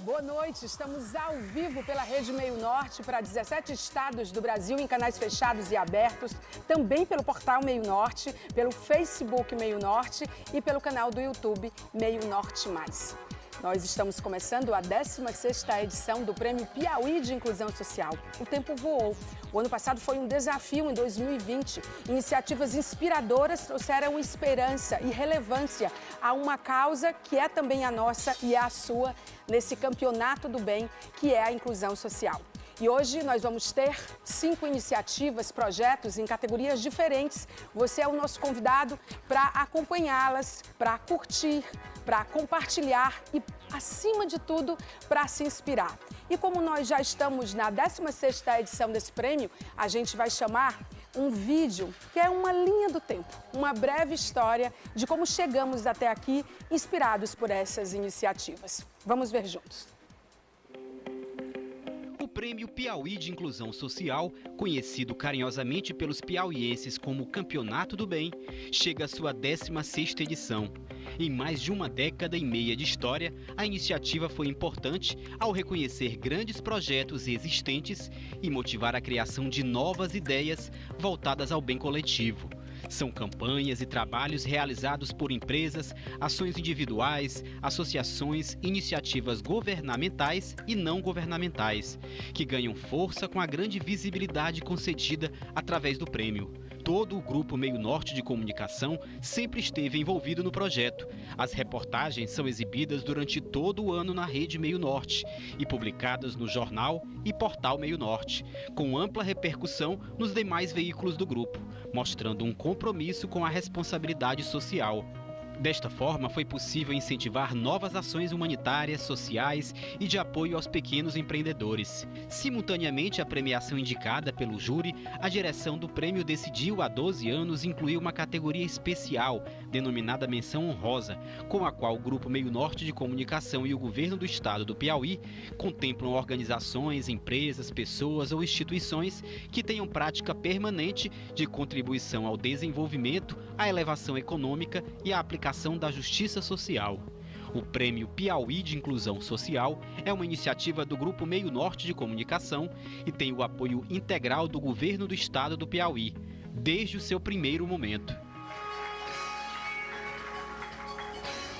Boa noite, estamos ao vivo pela Rede Meio Norte para 17 estados do Brasil em canais fechados e abertos, também pelo portal Meio Norte, pelo Facebook Meio Norte e pelo canal do YouTube Meio Norte Mais. Nós estamos começando a 16ª edição do Prêmio Piauí de Inclusão Social. O tempo voou. O ano passado foi um desafio em 2020. Iniciativas inspiradoras trouxeram esperança e relevância a uma causa que é também a nossa e a sua nesse campeonato do bem, que é a inclusão social. E hoje nós vamos ter 5 iniciativas, projetos em categorias diferentes. Você é o nosso convidado para acompanhá-las, para curtir, para compartilhar e, acima de tudo, para se inspirar. E como nós já estamos na 16ª edição desse prêmio, a gente vai chamar um vídeo que é uma linha do tempo, uma breve história de como chegamos até aqui, inspirados por essas iniciativas. Vamos ver juntos. O Prêmio Piauí de Inclusão Social, conhecido carinhosamente pelos piauienses como Campeonato do Bem, chega à sua 16ª edição. Em mais de uma década e meia de história, a iniciativa foi importante ao reconhecer grandes projetos existentes e motivar a criação de novas ideias voltadas ao bem coletivo. São campanhas e trabalhos realizados por empresas, ações individuais, associações, iniciativas governamentais e não governamentais, que ganham força com a grande visibilidade concedida através do prêmio. Todo o Grupo Meio Norte de Comunicação sempre esteve envolvido no projeto. As reportagens são exibidas durante todo o ano na Rede Meio Norte e publicadas no jornal e portal Meio Norte, com ampla repercussão nos demais veículos do grupo, mostrando um compromisso com a responsabilidade social. Desta forma, foi possível incentivar novas ações humanitárias, sociais e de apoio aos pequenos empreendedores. Simultaneamente à premiação indicada pelo júri, a direção do prêmio decidiu há 12 anos incluir uma categoria especial, denominada Menção Honrosa, com a qual o Grupo Meio Norte de Comunicação e o Governo do Estado do Piauí contemplam organizações, empresas, pessoas ou instituições que tenham prática permanente de contribuição ao desenvolvimento, à elevação econômica e à aplicação da justiça social. O Prêmio Piauí de Inclusão Social é uma iniciativa do Grupo Meio Norte de Comunicação e tem o apoio integral do Governo do Estado do Piauí, desde o seu primeiro momento.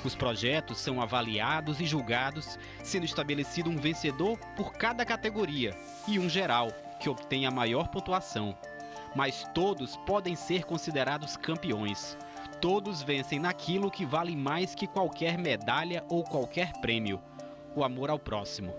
Os projetos são avaliados e julgados, sendo estabelecido um vencedor por cada categoria e um geral, que obtém a maior pontuação. Mas todos podem ser considerados campeões. Todos vencem naquilo que vale mais que qualquer medalha ou qualquer prêmio: o amor ao próximo.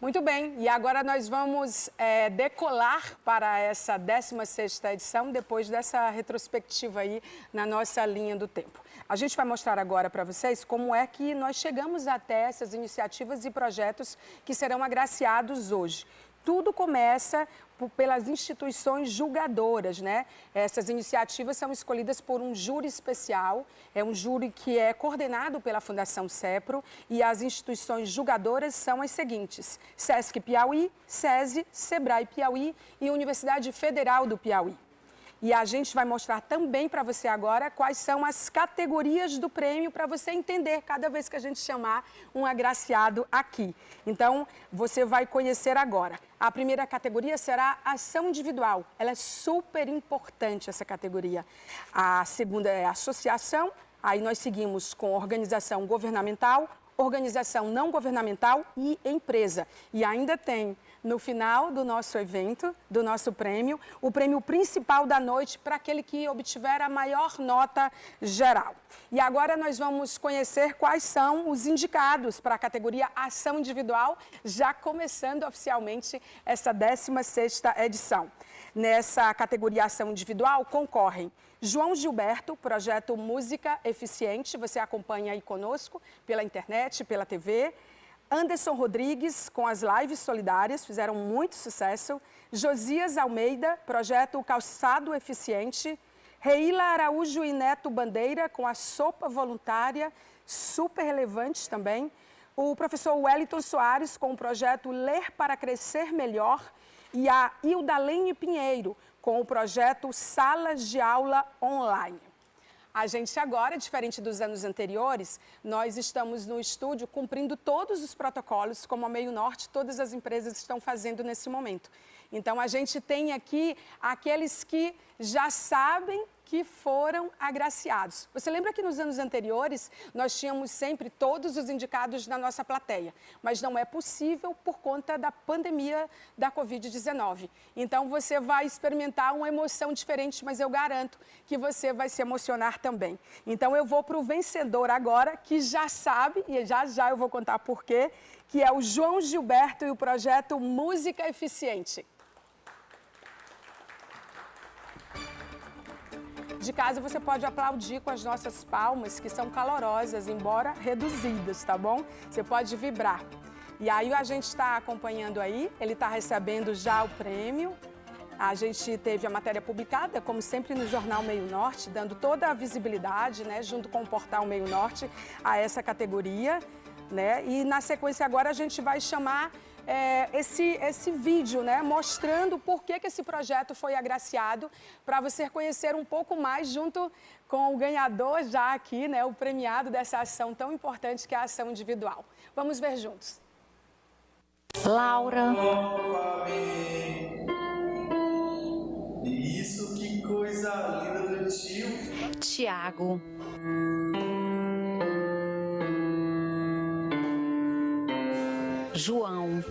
Muito bem, e agora nós vamos decolar para essa 16ª edição, depois dessa retrospectiva aí na nossa linha do tempo. A gente vai mostrar agora para vocês como é que nós chegamos até essas iniciativas e projetos que serão agraciados hoje. Tudo começa pelas instituições julgadoras, né? Essas iniciativas são escolhidas por um júri especial, é um júri que é coordenado pela Fundação CEPRO, e as instituições julgadoras são as seguintes: SESC Piauí, SESI, SEBRAE Piauí e Universidade Federal do Piauí. E a gente vai mostrar também para você agora quais são as categorias do prêmio para você entender cada vez que a gente chamar um agraciado aqui. Então, você vai conhecer agora. A primeira categoria será ação individual. Ela é super importante, essa categoria. A segunda é associação. Aí nós seguimos com organização governamental, organização não governamental e empresa. E ainda tem, no final do nosso evento, do nosso prêmio, o prêmio principal da noite para aquele que obtiver a maior nota geral. E agora nós vamos conhecer quais são os indicados para a categoria ação individual, já começando oficialmente essa 16ª edição. Nessa categoria ação individual concorrem João Gilberto, projeto Música Eficiente, você acompanha aí conosco pela internet, pela TV. Anderson Rodrigues, com as lives solidárias, fizeram muito sucesso. Josias Almeida, projeto Calçado Eficiente. Reila Araújo e Neto Bandeira, com a sopa voluntária, super relevantes também. O professor Wellington Soares, com o projeto Ler para Crescer Melhor. E a Ildalene Pinheiro, com o projeto Salas de Aula Online. A gente agora, diferente dos anos anteriores, nós estamos no estúdio cumprindo todos os protocolos, como a Meio Norte, todas as empresas estão fazendo nesse momento. Então, a gente tem aqui aqueles que já sabem que foram agraciados. Você lembra que nos anos anteriores nós tínhamos sempre todos os indicados na nossa plateia, mas não é possível por conta da pandemia da Covid-19. Então você vai experimentar uma emoção diferente, mas eu garanto que você vai se emocionar também. Então eu vou para o vencedor agora, que já sabe, e já eu vou contar por quê, que é o João Gilberto e o projeto Música Eficiente. De casa você pode aplaudir com as nossas palmas, que são calorosas, embora reduzidas, tá bom? Você pode vibrar. E aí a gente está acompanhando aí, ele está recebendo já o prêmio. A gente teve a matéria publicada, como sempre, no Jornal Meio Norte, dando toda a visibilidade, né, junto com o Portal Meio Norte, a essa categoria, né? E na sequência agora a gente vai chamar esse vídeo, né, mostrando por que esse projeto foi agraciado, para você conhecer um pouco mais junto com o ganhador já aqui, né, o premiado dessa ação tão importante que é a ação individual. Vamos ver juntos. Laura. Isso, que coisa linda do tio. Tiago. João.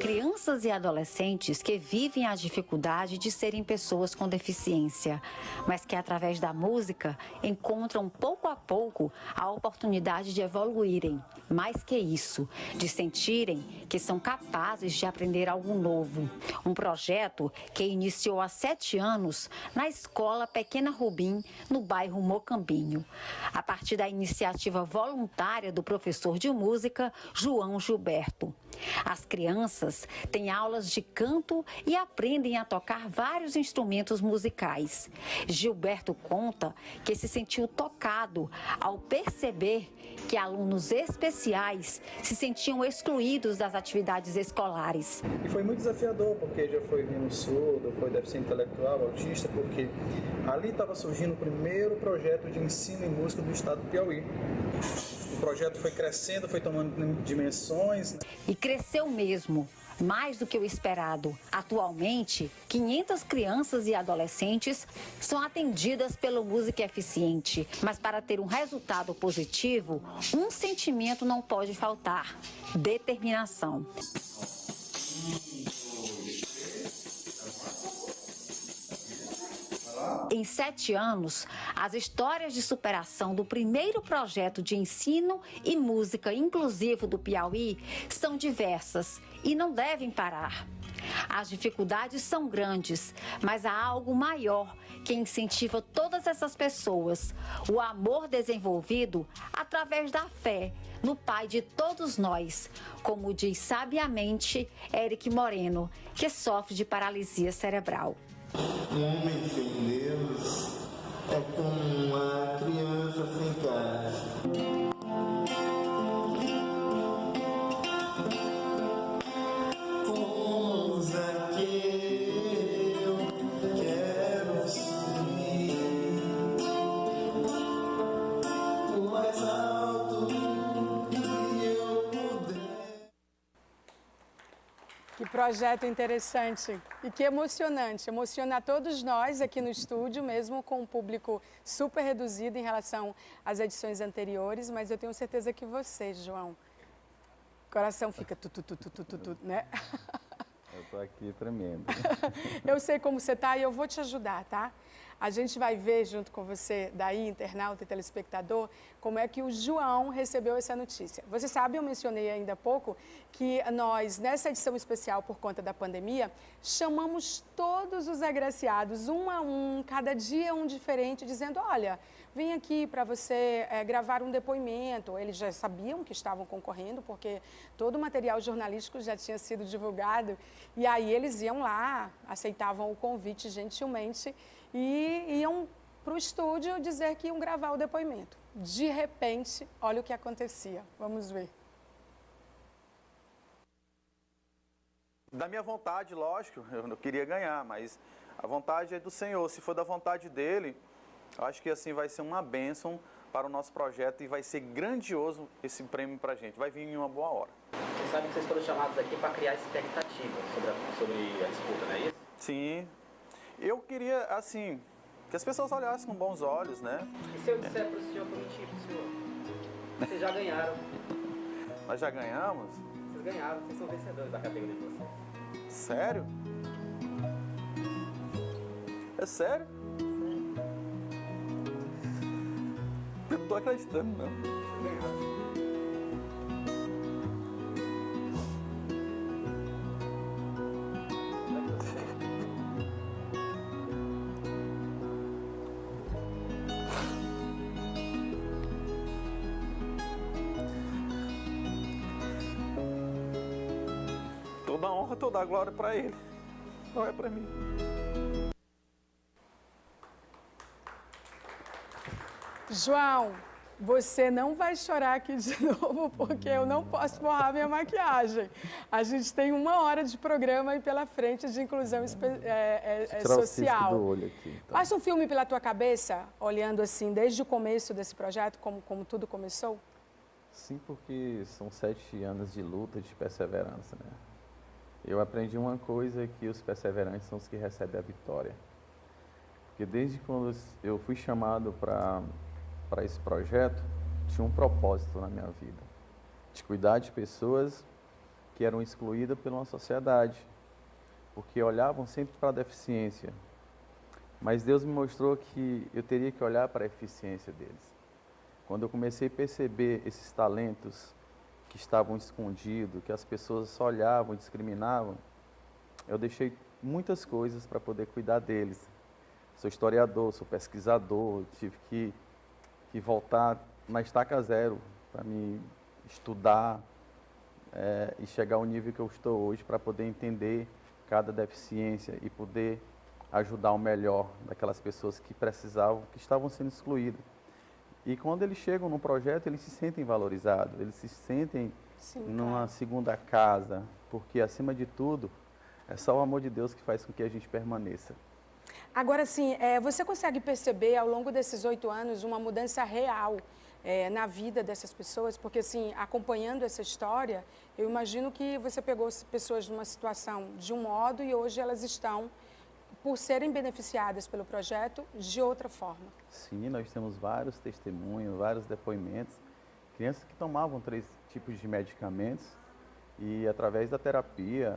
Crianças e adolescentes que vivem a dificuldade de serem pessoas com deficiência, mas que através da música encontram pouco a pouco a oportunidade de evoluírem. Mais que isso, de sentirem que são capazes de aprender algo novo. Um projeto que iniciou há 7 anos na Escola Pequena Rubim, no bairro Mocambinho, a partir da iniciativa voluntária do professor de música, João Gilberto. As crianças têm aulas de canto e aprendem a tocar vários instrumentos musicais. Gilberto conta que se sentiu tocado ao perceber que alunos especiais se sentiam excluídos das atividades escolares. E foi muito desafiador, porque já foi vindo surdo, foi deficiente intelectual, autista, porque ali estava surgindo o primeiro projeto de ensino em música do estado do Piauí. O projeto foi crescendo, foi tomando dimensões. E cresceu mesmo, mais do que o esperado. Atualmente, 500 crianças e adolescentes são atendidas pelo Música Eficiente. Mas para ter um resultado positivo, um sentimento não pode faltar: determinação. Em 7 anos, as histórias de superação do primeiro projeto de ensino e música inclusivo do Piauí são diversas e não devem parar. As dificuldades são grandes, mas há algo maior que incentiva todas essas pessoas: o amor desenvolvido através da fé no Pai de todos nós, como diz sabiamente Eric Moreno, que sofre de paralisia cerebral. Um homem sem Deus é como uma criança sem casa. Que projeto interessante e que emocionante. Emociona a todos nós aqui no estúdio, mesmo com um público super reduzido em relação às edições anteriores, mas eu tenho certeza que você, João, o coração fica né? Eu tô aqui tremendo. Eu sei como você tá e eu vou te ajudar, tá? A gente vai ver junto com você, daí, internauta e telespectador, como é que o João recebeu essa notícia. Você sabe, eu mencionei ainda há pouco, que nós, nessa edição especial por conta da pandemia, chamamos todos os agraciados, um a um, cada dia um diferente, dizendo: olha, vem aqui para você gravar um depoimento. Eles já sabiam que estavam concorrendo, porque todo o material jornalístico já tinha sido divulgado. E aí eles iam lá, aceitavam o convite gentilmente e iam para o estúdio dizer que iam gravar o depoimento. De repente, olha o que acontecia. Vamos ver. Da minha vontade, lógico, eu não queria ganhar, mas a vontade é do Senhor. Se for da vontade dele, eu acho que assim vai ser uma bênção para o nosso projeto e vai ser grandioso esse prêmio para a gente. Vai vir em uma boa hora. Vocês sabem que vocês foram chamados aqui para criar expectativa sobre a disputa, não é isso? Sim. Eu queria, assim, que as pessoas olhassem com bons olhos, né? E se eu disser para o senhor que eu menti para o senhor? Vocês já ganharam. Nós já ganhamos? Vocês ganharam, vocês são vencedores da categoria de vocês. Sério? É sério? Eu não tô acreditando, não. Vocês ganharam. Toda a honra, toda a glória para ele. Não é para mim. João, você não vai chorar aqui de novo, porque eu não posso borrar minha maquiagem. A gente tem 1 hora de programa aí pela frente de inclusão social. Do olho aqui, então. Passa um filme pela tua cabeça, olhando assim, desde o começo desse projeto, como tudo começou? Sim, porque são 7 anos de luta, de perseverança, né? Eu aprendi uma coisa, que os perseverantes são os que recebem a vitória. Porque desde quando eu fui chamado para esse projeto, tinha um propósito na minha vida, de cuidar de pessoas que eram excluídas pela sociedade, porque olhavam sempre para a deficiência. Mas Deus me mostrou que eu teria que olhar para a eficiência deles. Quando eu comecei a perceber esses talentos que estavam escondidos, que as pessoas só olhavam e discriminavam, eu deixei muitas coisas para poder cuidar deles. Sou historiador, sou pesquisador, tive que voltar na estaca zero para me estudar e chegar ao nível que eu estou hoje para poder entender cada deficiência e poder ajudar o melhor daquelas pessoas que precisavam, que estavam sendo excluídas. E quando eles chegam no projeto, eles se sentem valorizados, eles se sentem numa segunda casa, porque acima de tudo, é só o amor de Deus que faz com que a gente permaneça. Agora, sim, você consegue perceber ao longo desses 8 anos uma mudança real na vida dessas pessoas? Porque, assim, acompanhando essa história, eu imagino que você pegou pessoas numa situação de um modo e hoje elas estão, por serem beneficiadas pelo projeto, de outra forma. Sim, nós temos vários testemunhos, vários depoimentos. Crianças que tomavam 3 tipos de medicamentos e, através da terapia,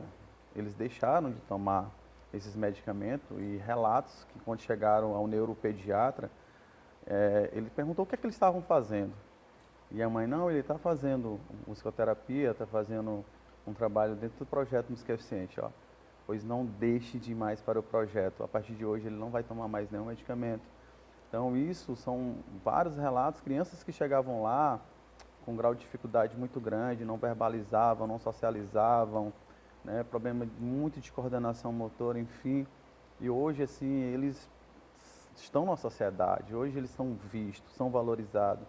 eles deixaram de tomar esses medicamentos e relatos que, quando chegaram ao neuropediatra, ele perguntou o que é que eles estavam fazendo. E a mãe, não, ele está fazendo musicoterapia, está fazendo um trabalho dentro do projeto Música Eficiente, ó. Pois não deixe de ir mais para o projeto. A partir de hoje ele não vai tomar mais nenhum medicamento. Então isso são vários relatos, crianças que chegavam lá com um grau de dificuldade muito grande, não verbalizavam, não socializavam, né, problema muito de coordenação motora, enfim. E hoje, assim, eles estão na sociedade, hoje eles são vistos, são valorizados,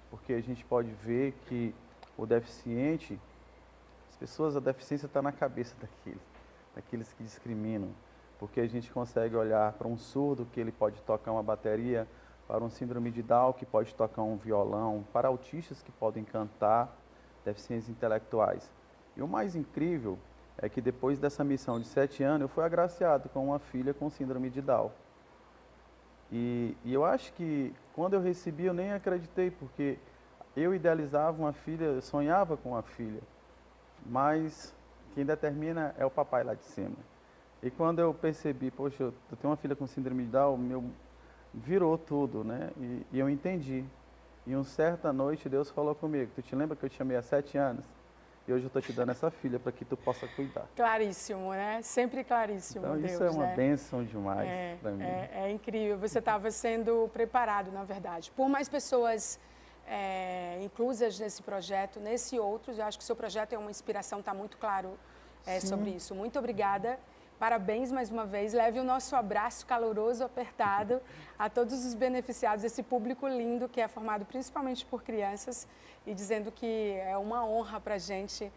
porque a gente pode ver que o deficiente, a deficiência está na cabeça daqueles que discriminam, porque a gente consegue olhar para um surdo que ele pode tocar uma bateria, para um síndrome de Down que pode tocar um violão, para autistas que podem cantar, deficiências intelectuais. E o mais incrível é que depois dessa missão de 7 anos, eu fui agraciado com uma filha com síndrome de Down. E eu acho que quando eu recebi, eu nem acreditei, porque eu idealizava uma filha, eu sonhava com uma filha, mas quem determina é o papai lá de cima. E quando eu percebi, poxa, eu tenho uma filha com síndrome de Down, virou tudo, né? E eu entendi. E uma certa noite Deus falou comigo, tu te lembra que eu te chamei há 7 anos? E hoje eu estou te dando essa filha para que tu possa cuidar. Claríssimo, né? Sempre claríssimo, então, Deus, isso é uma né? bênção demais para mim. É incrível, você estava sendo preparado, na verdade. Por mais pessoas inclusas nesse projeto, nesse outro, eu acho que o seu projeto é uma inspiração, está muito claro sobre isso. Muito obrigada. Parabéns mais uma vez. Leve o nosso abraço caloroso, apertado a todos os beneficiados, esse público lindo que é formado principalmente por crianças, e dizendo que é uma honra para a gente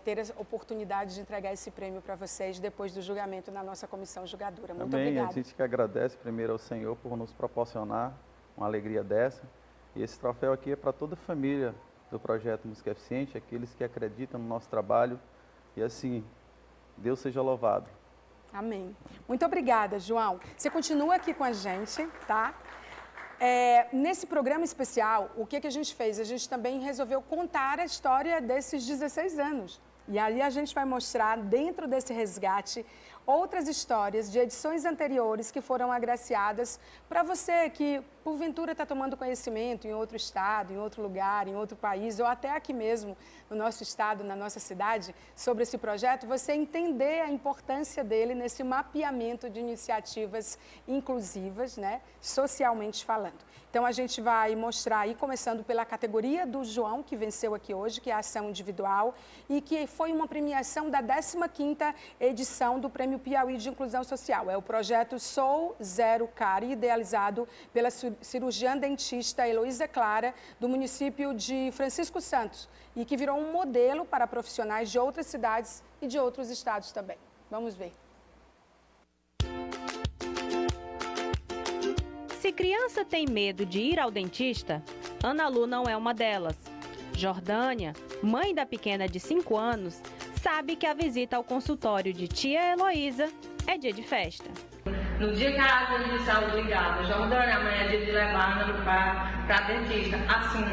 ter a oportunidade de entregar esse prêmio para vocês depois do julgamento na nossa comissão julgadora. Muito Também obrigada. a gente que agradece primeiro ao Senhor por nos proporcionar uma alegria dessa. E esse troféu aqui é para toda a família do Projeto Música Eficiente, aqueles que acreditam no nosso trabalho. E assim, Deus seja louvado. Amém. Muito obrigada, João. Você continua aqui com a gente, tá? Nesse programa especial, o que a gente fez? A gente também resolveu contar a história desses 16 anos. E aí a gente vai mostrar, dentro desse resgate, outras histórias de edições anteriores que foram agraciadas para você que, porventura, está tomando conhecimento em outro estado, em outro lugar, em outro país, ou até aqui mesmo, no nosso estado, na nossa cidade, sobre esse projeto, você entender a importância dele nesse mapeamento de iniciativas inclusivas, né, socialmente falando. Então, a gente vai mostrar aí, começando pela categoria do João, que venceu aqui hoje, que é a ação individual, e que foi uma premiação da 15ª edição do Prêmio Piauí de Inclusão Social. É o projeto Sou Zero Cárie, idealizado pela cirurgiã dentista Heloísa Clara, do município de Francisco Santos, e que virou um modelo para profissionais de outras cidades e de outros estados também. Vamos ver. Se criança tem medo de ir ao dentista, Ana Lu não é uma delas. Jordânia, mãe da pequena de 5 anos, sabe que a visita ao consultório de tia Heloísa é dia de festa. No dia que a área de saúde ligada, Jordânia, amanhã é dia de levar Ana Lu para dentista. Assim,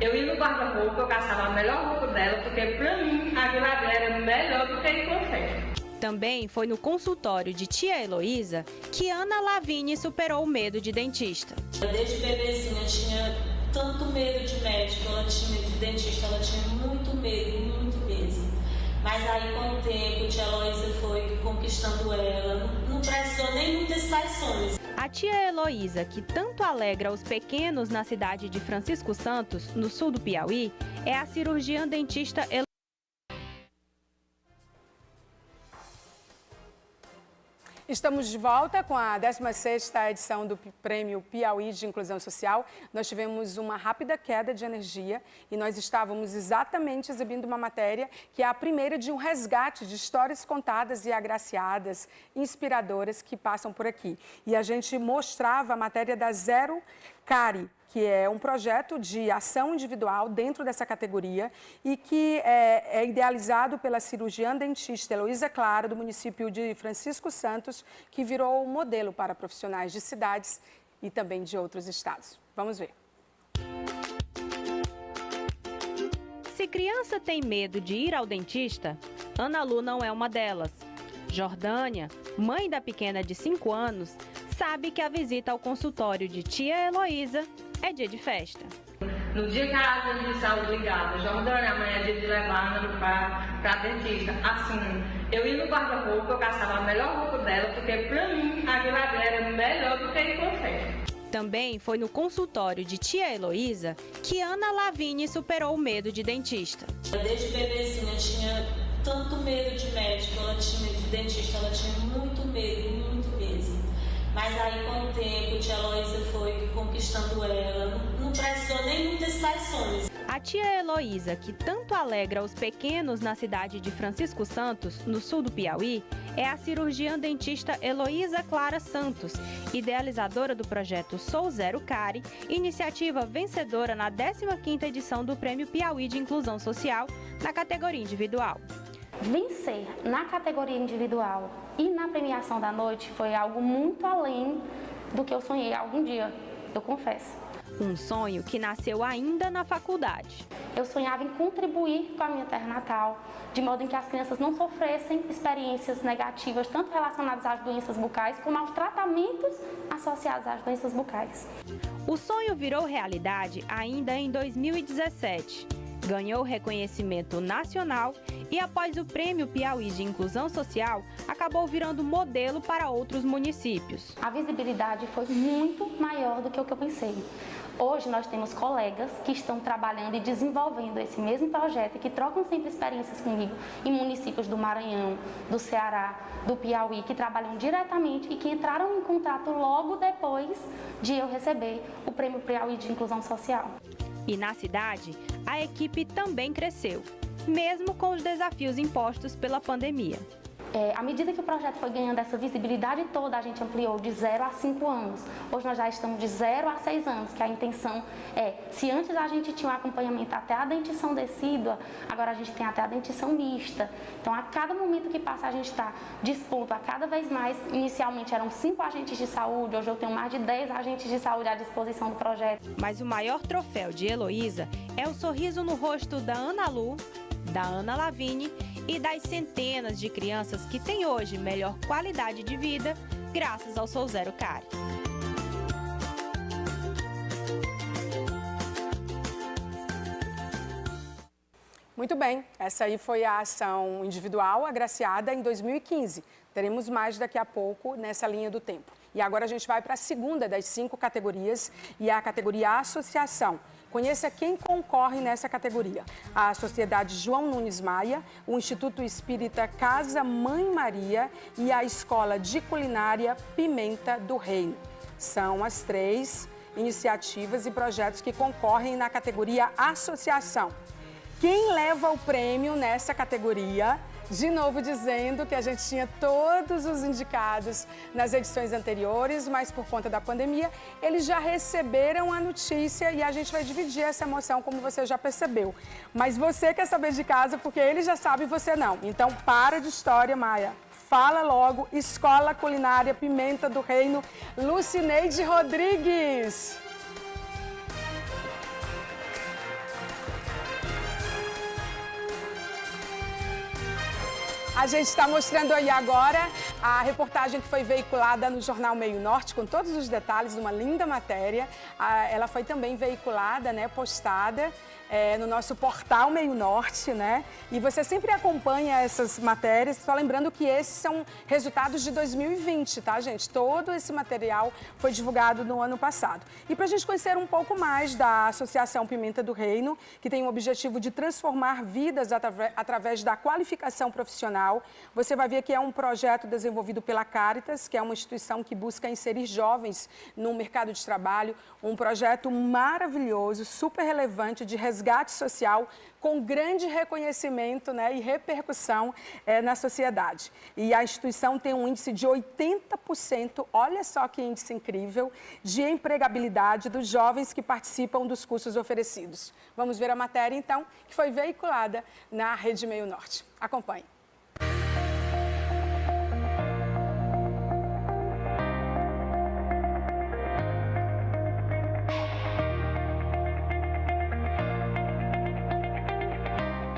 eu ia no guarda-roupa, eu caçava a melhor roupa dela, porque pra mim a vila dela era melhor do que ir com festa. Também foi no consultório de tia Heloísa que Ana Lavigne superou o medo de dentista. Desde bebezinha tinha tanto medo de médico, ela tinha de dentista, ela tinha muito medo mesmo. Mas aí com o tempo, tia Heloísa foi conquistando ela, não precisou nem muitas sessões. A tia Heloísa, que tanto alegra os pequenos na cidade de Francisco Santos, no sul do Piauí, é a cirurgiã dentista Heloísa. Estamos de volta com a 16ª edição do Prêmio Piauí de Inclusão Social. Nós tivemos uma rápida queda de energia e nós estávamos exatamente exibindo uma matéria que é a primeira de um resgate de histórias contadas e agraciadas, inspiradoras, que passam por aqui. E a gente mostrava a matéria da Zero Cárie, que é um projeto de ação individual dentro dessa categoria e que é idealizado pela cirurgiã dentista Heloísa Clara, do município de Francisco Santos, que virou um modelo para profissionais de cidades e também de outros estados. Vamos ver. Se criança tem medo de ir ao dentista, Ana Lu não é uma delas. Jordânia, mãe da pequena de 5 anos, sabe que a visita ao consultório de tia Heloísa é dia de festa. No dia que a área de saúde ligada, Jordânia, amanhã é dia de levar Ana Lu para dentista. Assim, eu ia no guarda-roupa, eu caçava a melhor roupa dela, porque pra mim a vila dela era melhor do que ir com festa. Também foi no consultório de tia Heloísa que Ana Lavigne superou o medo de dentista. Desde bebezinha tinha tanto medo de médico, ela tinha de dentista, ela tinha muito medo mesmo. Mas aí com o tempo, tia Heloísa foi conquistando ela, não precisou nem muitas sessões. A tia Heloísa, que tanto alegra os pequenos na cidade de Francisco Santos, no sul do Piauí, é a cirurgiã dentista Heloísa Clara Santos, idealizadora do projeto Sou Zero Cárie, iniciativa vencedora na 15ª edição do Prêmio Piauí de Inclusão Social, na categoria individual. Vencer na categoria individual e na premiação da noite foi algo muito além do que eu sonhei algum dia, eu confesso. Um sonho que nasceu ainda na faculdade. Eu sonhava em contribuir com a minha terra natal, de modo em que as crianças não sofressem experiências negativas, tanto relacionadas às doenças bucais, como aos tratamentos associados às doenças bucais. O sonho virou realidade ainda em 2017. Ganhou reconhecimento nacional e, após o Prêmio Piauí de Inclusão Social, acabou virando modelo para outros municípios. A visibilidade foi muito maior do que o que eu pensei. Hoje nós temos colegas que estão trabalhando e desenvolvendo esse mesmo projeto e que trocam sempre experiências comigo em municípios do Maranhão, do Ceará, do Piauí, que trabalham diretamente e que entraram em contato logo depois de eu receber o Prêmio Piauí de Inclusão Social. E na cidade, a equipe também cresceu. mesmo com os desafios impostos pela pandemia. À medida que o projeto foi ganhando essa visibilidade toda, a gente ampliou de 0 a 5 anos. Hoje nós já estamos de 0 a 6 anos, que a intenção é, se antes a gente tinha um acompanhamento até a dentição decídua, agora a gente tem até a dentição mista. Então, a cada momento que passa, a gente está disposto a cada vez mais. Inicialmente eram 5 agentes de saúde, hoje eu tenho mais de 10 agentes de saúde à disposição do projeto. Mas o maior troféu de Heloísa é o sorriso no rosto da Ana Lu, da Ana Lavigne e das centenas de crianças que têm hoje melhor qualidade de vida graças ao Sou Zero Cárie. Muito bem, essa aí foi a ação individual agraciada em 2015. Teremos mais daqui a pouco nessa linha do tempo. E agora a gente vai para a segunda das 5 categorias e a categoria Associação. Conheça quem concorre nessa categoria. A Sociedade João Nunes Maia, o Instituto Espírita Casa Mãe Maria e a Escola de Culinária Pimenta do Reino. São as 3 iniciativas e projetos que concorrem na categoria Associação. Quem leva o prêmio nessa categoria? De novo dizendo que a gente tinha todos os indicados nas edições anteriores, mas por conta da pandemia, eles já receberam a notícia e a gente vai dividir essa emoção, como você já percebeu. Mas você quer saber de casa, porque ele já sabe e você não. Então, para de história, Maia. Fala logo, Escola Culinária Pimenta do Reino, Lucineide Rodrigues. A gente está mostrando aí agora a reportagem que foi veiculada no jornal Meio Norte, com todos os detalhes, uma linda matéria. Ela foi também veiculada, né, postada no nosso portal Meio Norte, né? E você sempre acompanha essas matérias, só lembrando que esses são resultados de 2020, tá, gente? Todo esse material foi divulgado no ano passado. E para a gente conhecer um pouco mais da Associação Pimenta do Reino, que tem o objetivo de transformar vidas através da qualificação profissional, você vai ver que é um projeto desenvolvido pela Caritas, que é uma instituição que busca inserir jovens no mercado de trabalho, um projeto maravilhoso, super relevante de resgate social, com grande reconhecimento, né, e repercussão na sociedade. E a instituição tem um índice de 80%, olha só que índice incrível, de empregabilidade dos jovens que participam dos cursos oferecidos. Vamos ver a matéria, então, que foi veiculada na Rede Meio Norte. Acompanhe.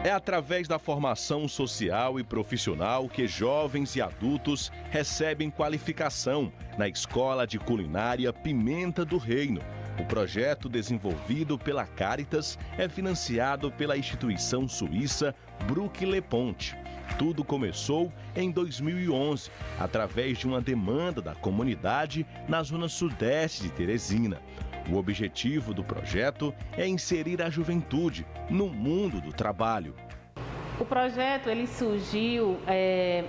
É através da formação social e profissional que jovens e adultos recebem qualificação na Escola de Culinária Pimenta do Reino. O projeto desenvolvido pela Caritas é financiado pela instituição suíça Bruck Le Ponte. Tudo começou em 2011, através de uma demanda da comunidade na zona sudeste de Teresina. O objetivo do projeto é inserir a juventude no mundo do trabalho. O projeto ele surgiu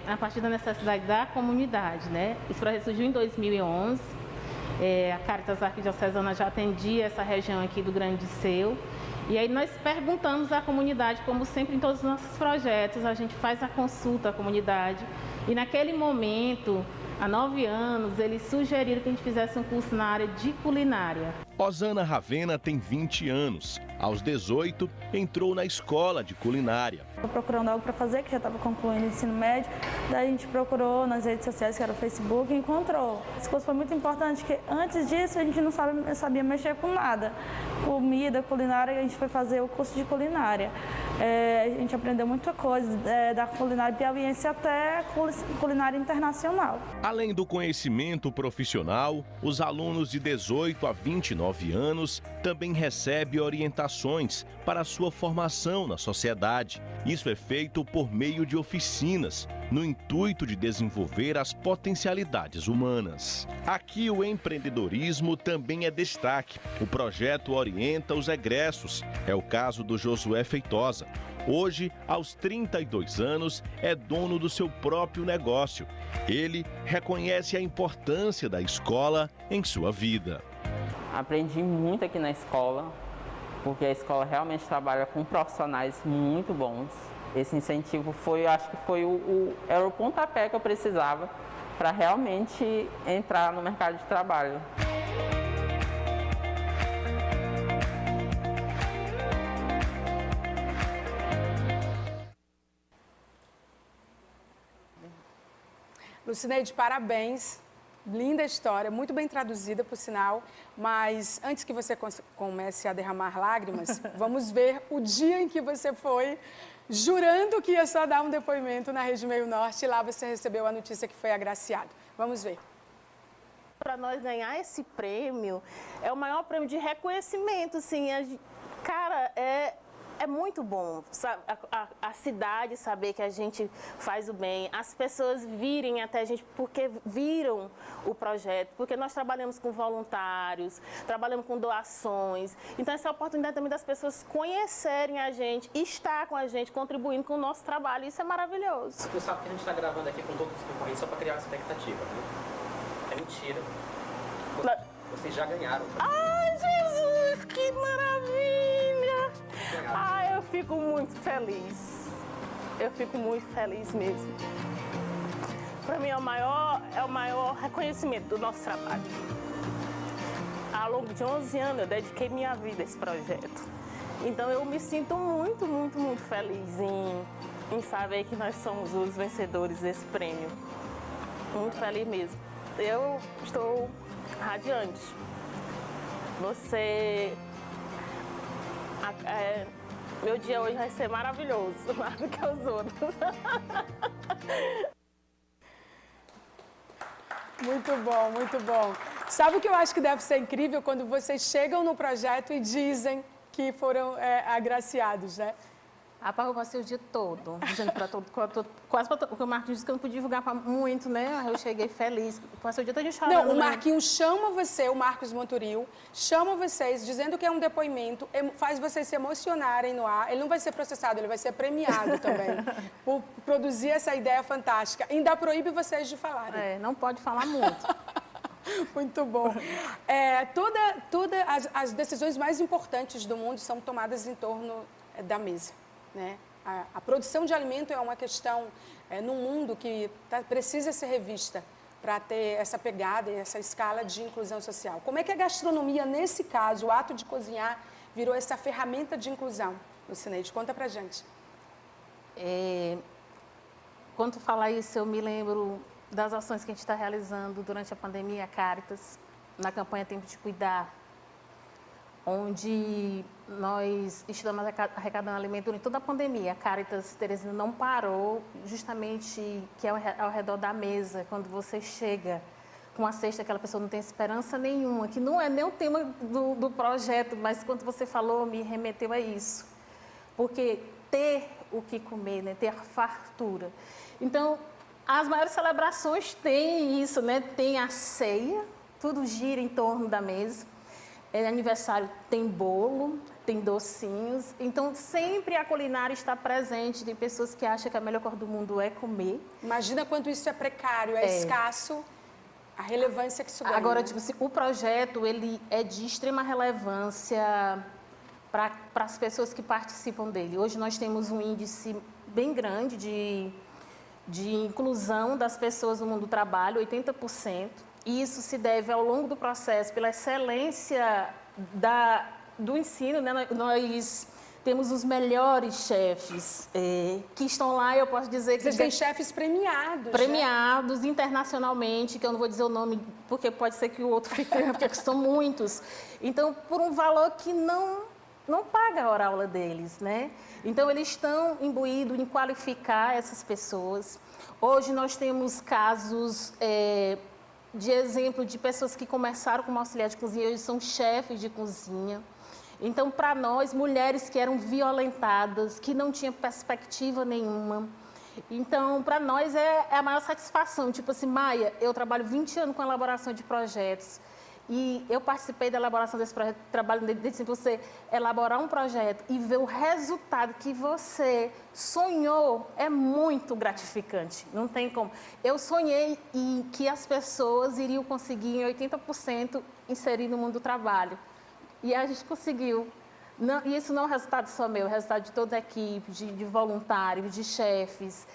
a partir da necessidade da comunidade, né? Esse projeto surgiu em 2011. A Caritas Arquidiocesana já atendia essa região aqui do Grande Liceu. E aí nós perguntamos à comunidade, como sempre em todos os nossos projetos, a gente faz a consulta à comunidade. E naquele momento, há 9 anos, eles sugeriram que a gente fizesse um curso na área de culinária. Osana Ravena tem 20 anos. Aos 18, entrou na escola de culinária. Estou procurando algo para fazer, que já estava concluindo o ensino médio. Daí a gente procurou nas redes sociais, que era o Facebook, e encontrou. Esse curso foi muito importante, porque antes disso a gente não sabia mexer com nada. Comida, culinária, a gente foi fazer o curso de culinária. A gente aprendeu muita coisa, da culinária piauiense até culinária internacional. Além do conhecimento profissional, os alunos de 18 a 29 anos também recebem orientações para a sua formação na sociedade. Isso é feito por meio de oficinas, no intuito de desenvolver as potencialidades humanas. Aqui o empreendedorismo também é destaque. O projeto orienta os egressos. É o caso do Josué Feitosa. Hoje, aos 32 anos, é dono do seu próprio negócio. Ele reconhece a importância da escola em sua vida. Aprendi muito aqui na escola, porque a escola realmente trabalha com profissionais muito bons. Esse incentivo foi, acho que foi era o pontapé que eu precisava para realmente entrar no mercado de trabalho. Lucineide, parabéns. Linda história, muito bem traduzida, por sinal. Mas antes que você comece a derramar lágrimas, vamos ver o dia em que você foi jurando que ia só dar um depoimento na Rede Meio Norte. E lá você recebeu a notícia que foi agraciado. Vamos ver. Para nós ganhar esse prêmio, é o maior prêmio de reconhecimento, assim. Cara, é muito bom, sabe? A cidade saber que a gente faz o bem, as pessoas virem até a gente porque viram o projeto, porque nós trabalhamos com voluntários, trabalhamos com doações. Então, essa é a oportunidade também das pessoas conhecerem a gente, estar com a gente, contribuindo com o nosso trabalho. Isso é maravilhoso. Tu sabe que a gente está gravando aqui com todos os concorrentes só para criar uma expectativa, né? É mentira. Vocês já ganharam. Ai, Jesus, que maravilha! Ai, eu fico muito feliz. Eu fico muito feliz mesmo. Para mim é o maior reconhecimento do nosso trabalho. Ao longo de 11 anos eu dediquei minha vida a esse projeto. Então eu me sinto muito, muito, muito feliz em saber que nós somos os vencedores desse prêmio. Muito feliz mesmo. Eu estou radiante. Meu dia hoje vai ser maravilhoso, mais do que os outros. Muito bom, muito bom. Sabe o que eu acho que deve ser incrível? Quando vocês chegam no projeto e dizem que foram agraciados, né? Rapaz, eu passei o dia todo, dizendo para todo, quase para todo, porque o Marquinhos disse que eu não podia divulgar muito, né? Aí eu cheguei feliz, passei o dia todo chorando. Não, o Marquinhos chama você, o Marcos Monturil, chama vocês, dizendo que é um depoimento, faz vocês se emocionarem no ar. Ele não vai ser processado, ele vai ser premiado também, por produzir essa ideia fantástica. Ainda proíbe vocês de falarem. Não pode falar muito. Muito bom. As decisões mais importantes do mundo são tomadas em torno da mesa. Né? A produção de alimento é uma questão num mundo que precisa ser revista para ter essa pegada e essa escala de inclusão social. Como é que a gastronomia, nesse caso, o ato de cozinhar, virou essa ferramenta de inclusão? Lucineide, conta pra gente. Quando tu fala isso, eu me lembro das ações que a gente está realizando durante a pandemia, a Caritas, na campanha Tempo de Cuidar, onde nós estamos arrecadando alimento durante toda a pandemia. A Caritas Teresina não parou, justamente que é ao redor da mesa, quando você chega com a cesta, aquela pessoa não tem esperança nenhuma, que não é nem o tema do projeto, mas quando você falou, me remeteu a isso. Porque ter o que comer, né? Ter fartura. Então, as maiores celebrações têm isso, né? Tem a ceia, tudo gira em torno da mesa. Aniversário tem bolo, tem docinhos. Então, sempre a culinária está presente. Tem pessoas que acham que a melhor coisa do mundo é comer. Imagina quanto isso é precário, é escasso, a relevância que isso ganha. Agora, tipo assim, o projeto ele é de extrema relevância para as pessoas que participam dele. Hoje nós temos um índice bem grande de inclusão das pessoas no mundo do trabalho, 80%. E isso se deve ao longo do processo, pela excelência do ensino, né? Nós temos os melhores chefes que estão lá, eu posso dizer que... Vocês têm chefes premiados. Premiados internacionalmente, que eu não vou dizer o nome, porque pode ser que o outro fique, porque são muitos. Então, por um valor que não paga a hora-aula deles, né? Então, eles estão imbuídos em qualificar essas pessoas. Hoje, nós temos casos... de exemplo de pessoas que começaram como auxiliar de cozinha e hoje são chefes de cozinha. Então, para nós, mulheres que eram violentadas, que não tinham perspectiva nenhuma. Então, para nós é a maior satisfação. Tipo assim, Maia, eu trabalho 20 anos com elaboração de projetos e eu participei da elaboração desse projeto, trabalho desde você elaborar um projeto e ver o resultado que você sonhou é muito gratificante, não tem como. Eu sonhei que as pessoas iriam conseguir em 80% inserir no mundo do trabalho e a gente conseguiu. Não, e isso não é um resultado só meu, é o resultado de toda a equipe, de voluntários, de chefes,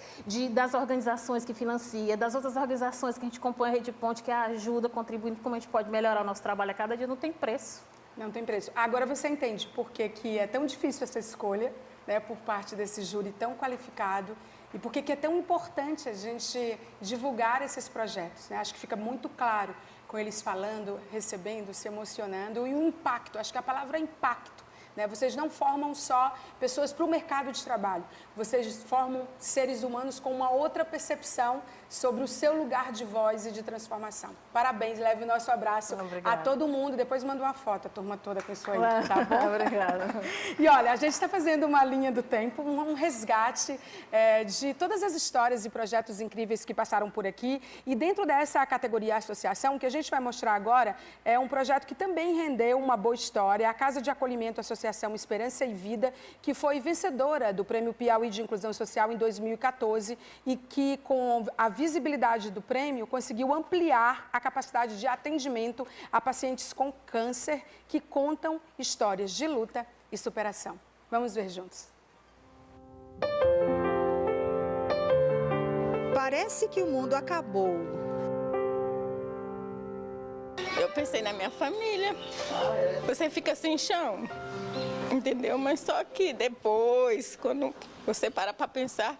das organizações que financiam, das outras organizações que a gente compõe a Rede Ponte, que ajuda, contribuindo, como a gente pode melhorar o nosso trabalho a cada dia, não tem preço. Não tem preço. Agora você entende por que é tão difícil essa escolha, né, por parte desse júri tão qualificado, e por que é tão importante a gente divulgar esses projetos, né? Acho que fica muito claro com eles falando, recebendo, se emocionando, e o impacto, acho que a palavra é impacto, né? Vocês não formam só pessoas para o mercado de trabalho, vocês formam seres humanos com uma outra percepção sobre o seu lugar de voz e de transformação. Parabéns, leve o nosso abraço a todo mundo, depois manda uma foto, a turma toda com isso aí, tá bom? Obrigada. E olha, a gente está fazendo uma linha do tempo, um resgate de todas as histórias e projetos incríveis que passaram por aqui, e dentro dessa categoria associação, o que a gente vai mostrar agora é um projeto que também rendeu uma boa história, a Casa de Acolhimento Associação Esperança e Vida, que foi vencedora do Prêmio Piauí de Inclusão Social em 2014 e que, com a visibilidade do prêmio, conseguiu ampliar a capacidade de atendimento a pacientes com câncer que contam histórias de luta e superação. Vamos ver juntos. Parece que o mundo acabou. Eu pensei na minha família. Você fica sem chão, entendeu? Mas só que depois, quando você para pensar,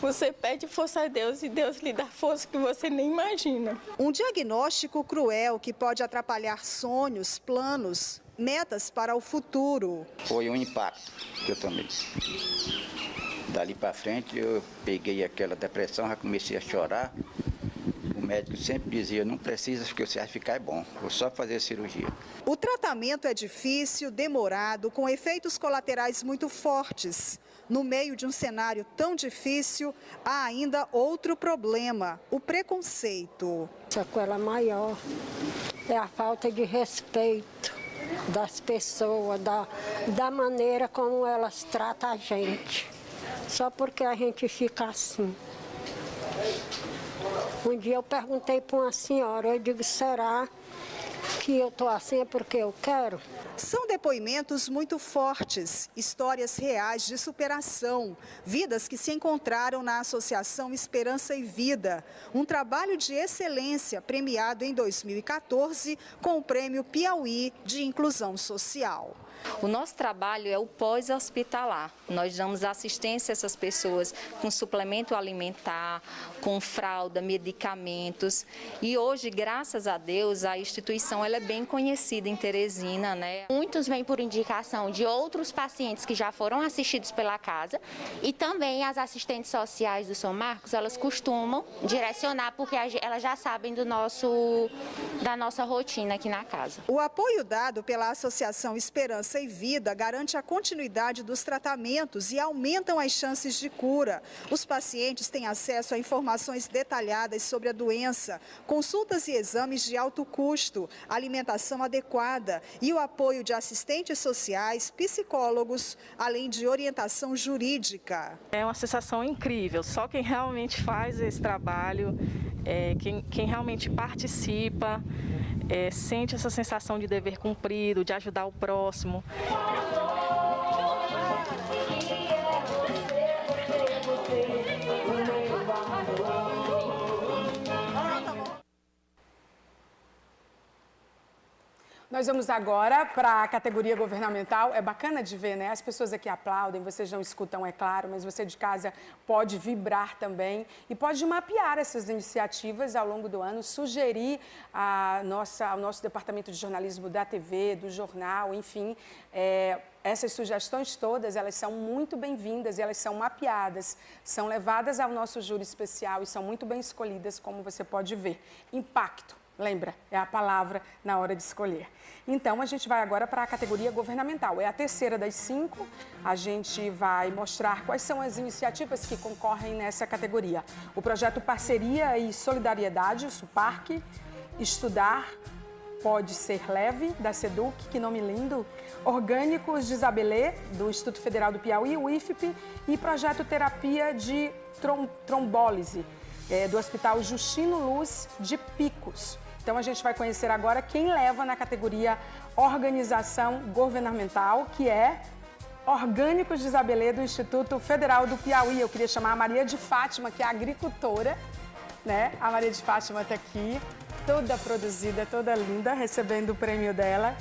você pede força a Deus e Deus lhe dá força que você nem imagina. Um diagnóstico cruel que pode atrapalhar sonhos, planos, metas para o futuro. Foi um impacto que eu tomei. Dali para frente eu peguei aquela depressão, já comecei a chorar. O médico sempre dizia, não precisa porque você vai ficar bom, vou só fazer a cirurgia. O tratamento é difícil, demorado, com efeitos colaterais muito fortes. No meio de um cenário tão difícil, há ainda outro problema, o preconceito. A sequela maior é a falta de respeito das pessoas, da maneira como elas tratam a gente, só porque a gente fica assim. Um dia eu perguntei para uma senhora, eu digo, será que eu estou assim é porque eu quero? São depoimentos muito fortes, histórias reais de superação, vidas que se encontraram na Associação Esperança e Vida, um trabalho de excelência premiado em 2014 com o Prêmio Piauí de Inclusão Social. O nosso trabalho é o pós-hospitalar. Nós damos assistência a essas pessoas com suplemento alimentar, com fralda, medicamentos. E hoje, graças a Deus, a instituição ela é bem conhecida em Teresina, né? Muitos vêm por indicação de outros pacientes que já foram assistidos pela casa e também as assistentes sociais do São Marcos, elas costumam direcionar porque elas já sabem da nossa rotina aqui na casa. O apoio dado pela Associação Esperança e Vida garante a continuidade dos tratamentos e aumentam as chances de cura. Os pacientes têm acesso a informações detalhadas sobre a doença, consultas e exames de alto custo, alimentação adequada e o apoio de assistentes sociais, psicólogos, além de orientação jurídica. É uma sensação incrível, só quem realmente faz esse trabalho, quem realmente participa, sente essa sensação de dever cumprido, de ajudar o próximo. Nós vamos agora para a categoria governamental. É bacana de ver, né? As pessoas aqui aplaudem, vocês não escutam, é claro, mas você de casa pode vibrar também e pode mapear essas iniciativas ao longo do ano, sugerir ao nosso departamento de jornalismo da TV, do jornal, enfim. Essas sugestões todas, elas são muito bem-vindas e elas são mapeadas, são levadas ao nosso júri especial e são muito bem escolhidas, como você pode ver. Impacto. Lembra, é a palavra na hora de escolher. Então, a gente vai agora para a categoria governamental. É a terceira das 5. A gente vai mostrar quais são as iniciativas que concorrem nessa categoria. O projeto Parceria e Solidariedade, o SUPARC, Estudar Pode Ser Leve, da SEDUC, que nome lindo, Orgânicos de Isabelê, do Instituto Federal do Piauí, o IFP, e Projeto Terapia de Trombólise, do Hospital Justino Luz de Picos. Então a gente vai conhecer agora quem leva na categoria organização governamental, que é Orgânicos de Isabelê, do Instituto Federal do Piauí. Eu queria chamar a Maria de Fátima, que é agricultora, né? A Maria de Fátima está aqui, toda produzida, toda linda, recebendo o prêmio dela.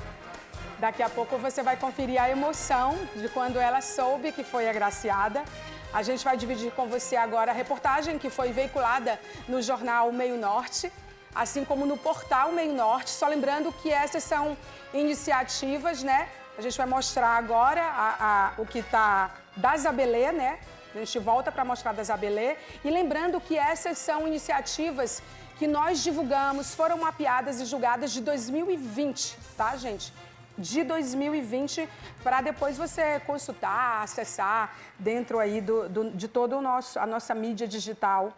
Daqui a pouco você vai conferir a emoção de quando ela soube que foi agraciada. A gente vai dividir com você agora a reportagem que foi veiculada no jornal Meio Norte, assim como no portal Meio Norte. Só lembrando que essas são iniciativas, né? A gente vai mostrar agora o que está da Isabelê, né? A gente volta para mostrar da Isabelê. E lembrando que essas são iniciativas que nós divulgamos, foram mapeadas e julgadas de 2020, tá, gente? De 2020, para depois você consultar, acessar dentro aí de toda a nossa mídia digital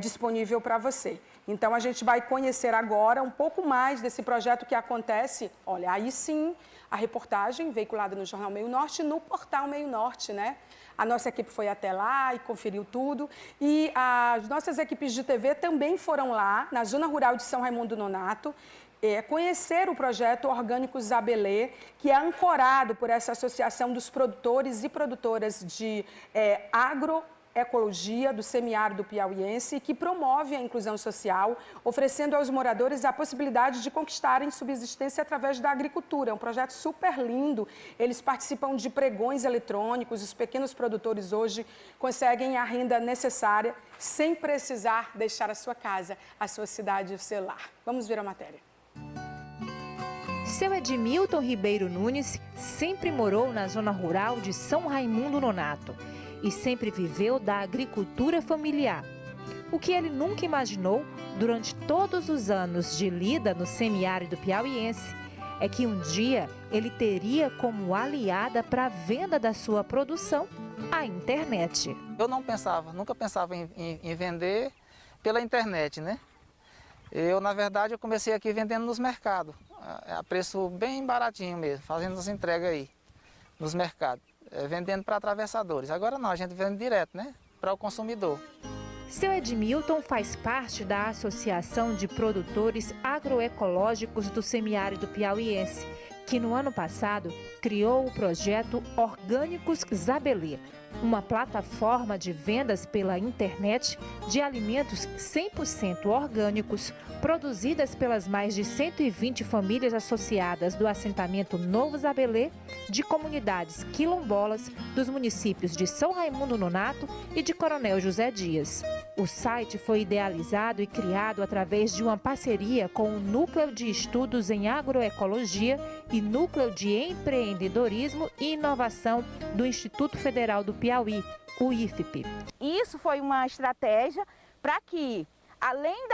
disponível para você. Então, a gente vai conhecer agora um pouco mais desse projeto que acontece. Olha, aí sim, a reportagem veiculada no Jornal Meio Norte, no portal Meio Norte, né? A nossa equipe foi até lá e conferiu tudo. E as nossas equipes de TV também foram lá, na zona rural de São Raimundo Nonato, conhecer o projeto Orgânicos Isabelê, que é ancorado por essa associação dos produtores e produtoras de agroecologia do semiárido piauiense, que promove a inclusão social, oferecendo aos moradores a possibilidade de conquistarem subsistência através da agricultura. É um projeto super lindo. Eles participam de pregões eletrônicos. Os pequenos produtores hoje conseguem a renda necessária sem precisar deixar a sua casa, a sua cidade e o seu lar. Vamos ver a matéria. Seu Edmilton Ribeiro Nunes sempre morou na zona rural de São Raimundo Nonato e sempre viveu da agricultura familiar. O que ele nunca imaginou durante todos os anos de lida no semiárido piauiense é que um dia ele teria como aliada para a venda da sua produção a internet. Eu nunca pensava em vender pela internet, né? Na verdade, eu comecei aqui vendendo nos mercados, a preço bem baratinho mesmo, fazendo as entregas aí nos mercados, vendendo para atravessadores. Agora não, a gente vende direto, né, para o consumidor. Seu Edmilton faz parte da Associação de Produtores Agroecológicos do Semiárido Piauiense, que no ano passado criou o projeto Orgânicos Isabelê, uma plataforma de vendas pela internet de alimentos 100% orgânicos, produzidas pelas mais de 120 famílias associadas do assentamento Novo Isabelê, de comunidades quilombolas dos municípios de São Raimundo Nonato e de Coronel José Dias. O site foi idealizado e criado através de uma parceria com o Núcleo de Estudos em Agroecologia e Núcleo de Empreendedorismo e Inovação do Instituto Federal do Piauí, o IFP. Isso foi uma estratégia para que, além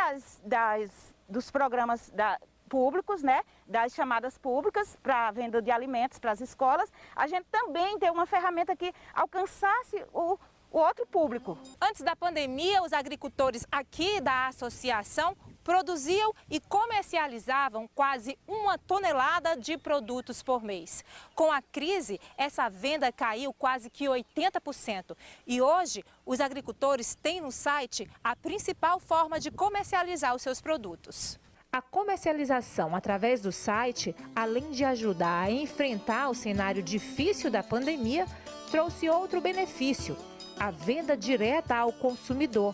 dos programas públicos, né, das chamadas públicas para a venda de alimentos para as escolas, a gente também tem uma ferramenta que alcançasse o outro público. Antes da pandemia, os agricultores aqui da associação produziam e comercializavam quase 1 tonelada de produtos por mês. Com a crise, essa venda caiu quase que 80%. E hoje, os agricultores têm no site a principal forma de comercializar os seus produtos. A comercialização através do site, além de ajudar a enfrentar o cenário difícil da pandemia, trouxe outro benefício: a venda direta ao consumidor,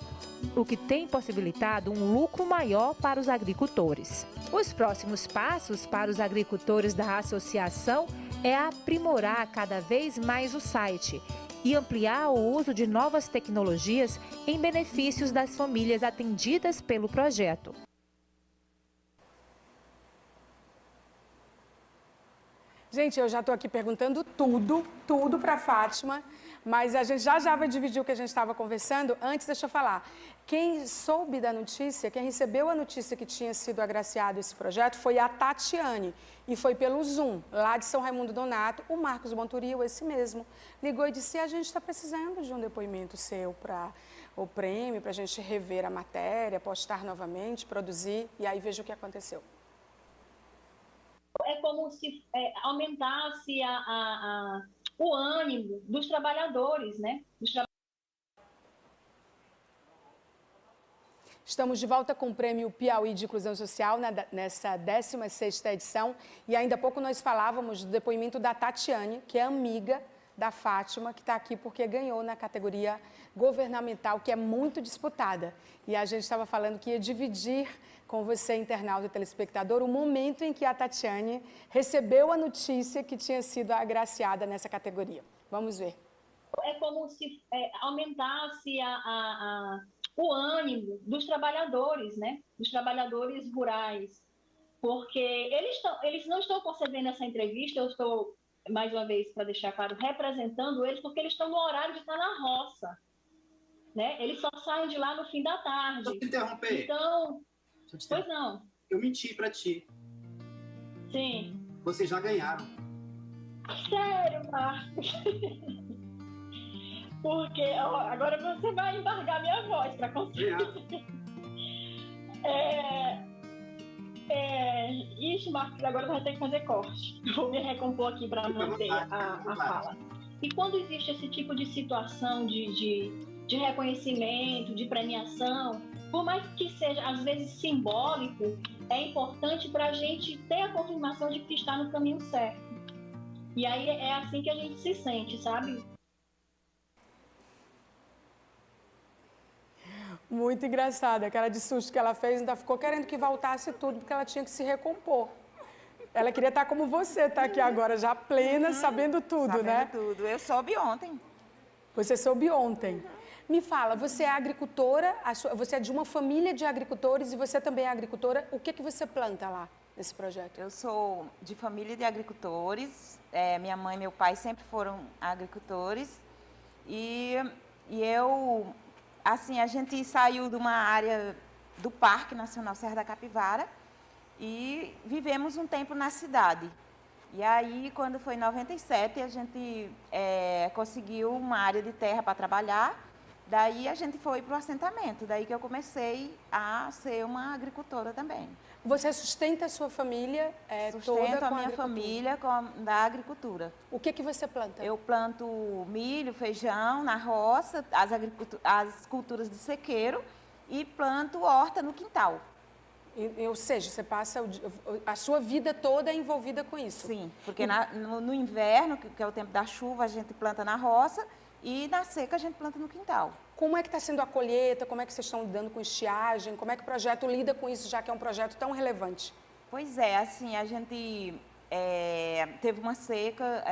o que tem possibilitado um lucro maior para os agricultores. Os próximos passos para os agricultores da associação é aprimorar cada vez mais o site e ampliar o uso de novas tecnologias em benefícios das famílias atendidas pelo projeto. Gente, eu já estou aqui perguntando tudo para a Fátima, mas a gente já vai dividir o que a gente estava conversando. Antes, deixa eu falar. Quem soube da notícia, quem recebeu a notícia que tinha sido agraciado esse projeto foi a Tatiane. E foi pelo Zoom, lá de São Raimundo Nonato, o Marcos Bonturil, esse mesmo, ligou e disse: a gente está precisando de um depoimento seu para o prêmio, para a gente rever a matéria, postar novamente, produzir. E aí veja o que aconteceu. É como se aumentasse o ânimo dos trabalhadores, né? Estamos de volta com o Prêmio Piauí de Inclusão Social nessa 16ª edição. E ainda há pouco nós falávamos do depoimento da Tatiane, que é amiga da Fátima, que está aqui porque ganhou na categoria governamental, que é muito disputada. E a gente estava falando que ia dividir com você, internauta e telespectador, o momento em que a Tatiane recebeu a notícia que tinha sido agraciada nessa categoria. Vamos ver. É como se aumentasse o ânimo dos trabalhadores, né? Dos trabalhadores rurais, porque eles não estão concedendo essa entrevista, eu estou, mais uma vez, para deixar claro, representando eles, porque eles estão no horário de estar na roça, né? Eles só saem de lá no fim da tarde. Deixa eu te interromper. Então, pois não. Eu menti para ti. Sim. Vocês já ganharam. Sério, Marcos? Porque agora você vai embargar minha voz para conseguir. Ixi, Marcos, agora vai ter que fazer corte. Vou me recompor aqui para manter a fala. E quando existe esse tipo de situação de reconhecimento, de premiação, por mais que seja às vezes simbólico, é importante para a gente ter a confirmação de que está no caminho certo. E aí é assim que a gente se sente, sabe? Muito engraçada, aquela de susto que ela fez, ainda ficou querendo que voltasse tudo, porque ela tinha que se recompor. Ela queria estar como você, tá aqui agora, já plena, sabendo tudo, né? Sabendo tudo. Eu soube ontem. Você soube ontem. Me fala, você é agricultora, você é de uma família de agricultores e você também é agricultora. O que você planta lá nesse projeto? Eu sou de família de agricultores. Minha mãe e meu pai sempre foram agricultores. E eu... Assim, a gente saiu de uma área do Parque Nacional Serra da Capivara e vivemos um tempo na cidade. E aí, quando foi em 97, a gente conseguiu uma área de terra para trabalhar. Daí a gente foi para o assentamento, daí que eu comecei a ser uma agricultora também. Você sustenta a sua família toda com a minha família da agricultura. O que você planta? Eu planto milho, feijão na roça, as culturas de sequeiro e planto horta no quintal. Ou seja, você passa a sua vida toda envolvida com isso? Sim, porque no inverno, que é o tempo da chuva, a gente planta na roça e na seca a gente planta no quintal. Como é que está sendo a colheita? Como é que vocês estão lidando com estiagem? Como é que o projeto lida com isso, já que é um projeto tão relevante? Pois é, assim, a gente teve uma seca,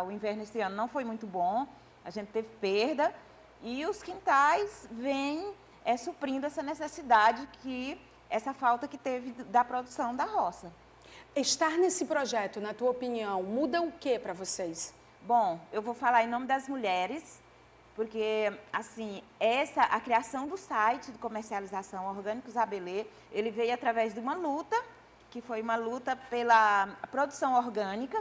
o inverno esse ano não foi muito bom, a gente teve perda e os quintais vêm suprindo essa necessidade, essa falta que teve da produção da roça. Estar nesse projeto, na tua opinião, muda o que para vocês? Bom, eu vou falar em nome das mulheres, porque, assim, a criação do site de comercialização Orgânicos Abelê, ele veio através de uma luta, que foi uma luta pela produção orgânica,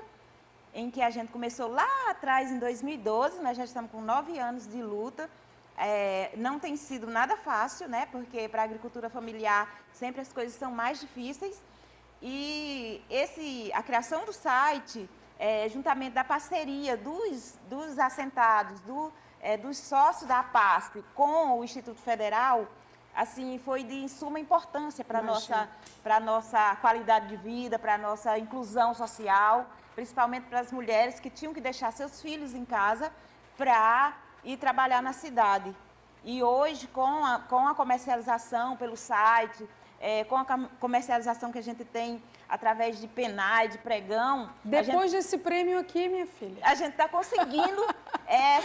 em que a gente começou lá atrás, em 2012, nós já estamos com 9 anos de luta. Não tem sido nada fácil, né? Porque para a agricultura familiar sempre as coisas são mais difíceis. E a criação do site, juntamente da parceria dos assentados, dos sócios da APASP com o Instituto Federal, assim, foi de suma importância para a nossa qualidade de vida, para a nossa inclusão social, principalmente para as mulheres que tinham que deixar seus filhos em casa para ir trabalhar na cidade. E hoje, com a comercialização pelo site, com a comercialização que a gente tem através de PENAI, de pregão... Depois desse prêmio aqui, minha filha... A gente está conseguindo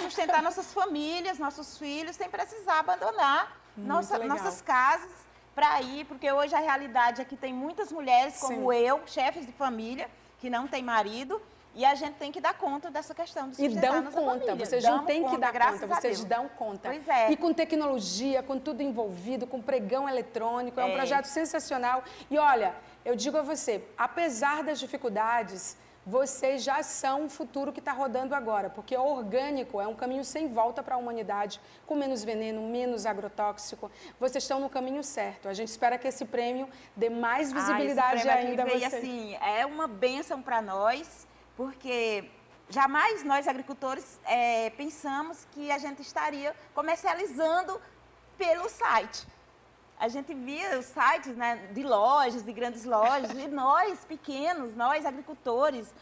sustentar nossas famílias, nossos filhos, sem precisar abandonar nossas casas para ir, porque hoje a realidade é que tem muitas mulheres como eu, chefes de família, que não têm marido, e a gente tem que dar conta dessa questão de sustentar nossa família. E dão conta, vocês não têm que dar conta, vocês dão conta. Pois é. E com tecnologia, com tudo envolvido, com pregão eletrônico, é um projeto sensacional. E olha, eu digo a você, apesar das dificuldades, vocês já são o futuro que está rodando agora, porque o orgânico é um caminho sem volta para a humanidade, com menos veneno, menos agrotóxico. Vocês estão no caminho certo. A gente espera que esse prêmio dê mais visibilidade ainda a vocês. Assim, é uma bênção para nós, porque jamais nós, agricultores, pensamos que a gente estaria comercializando pelo site. A gente via os sites, né, de lojas, de grandes lojas, e nós, pequenos, nós, agricultores,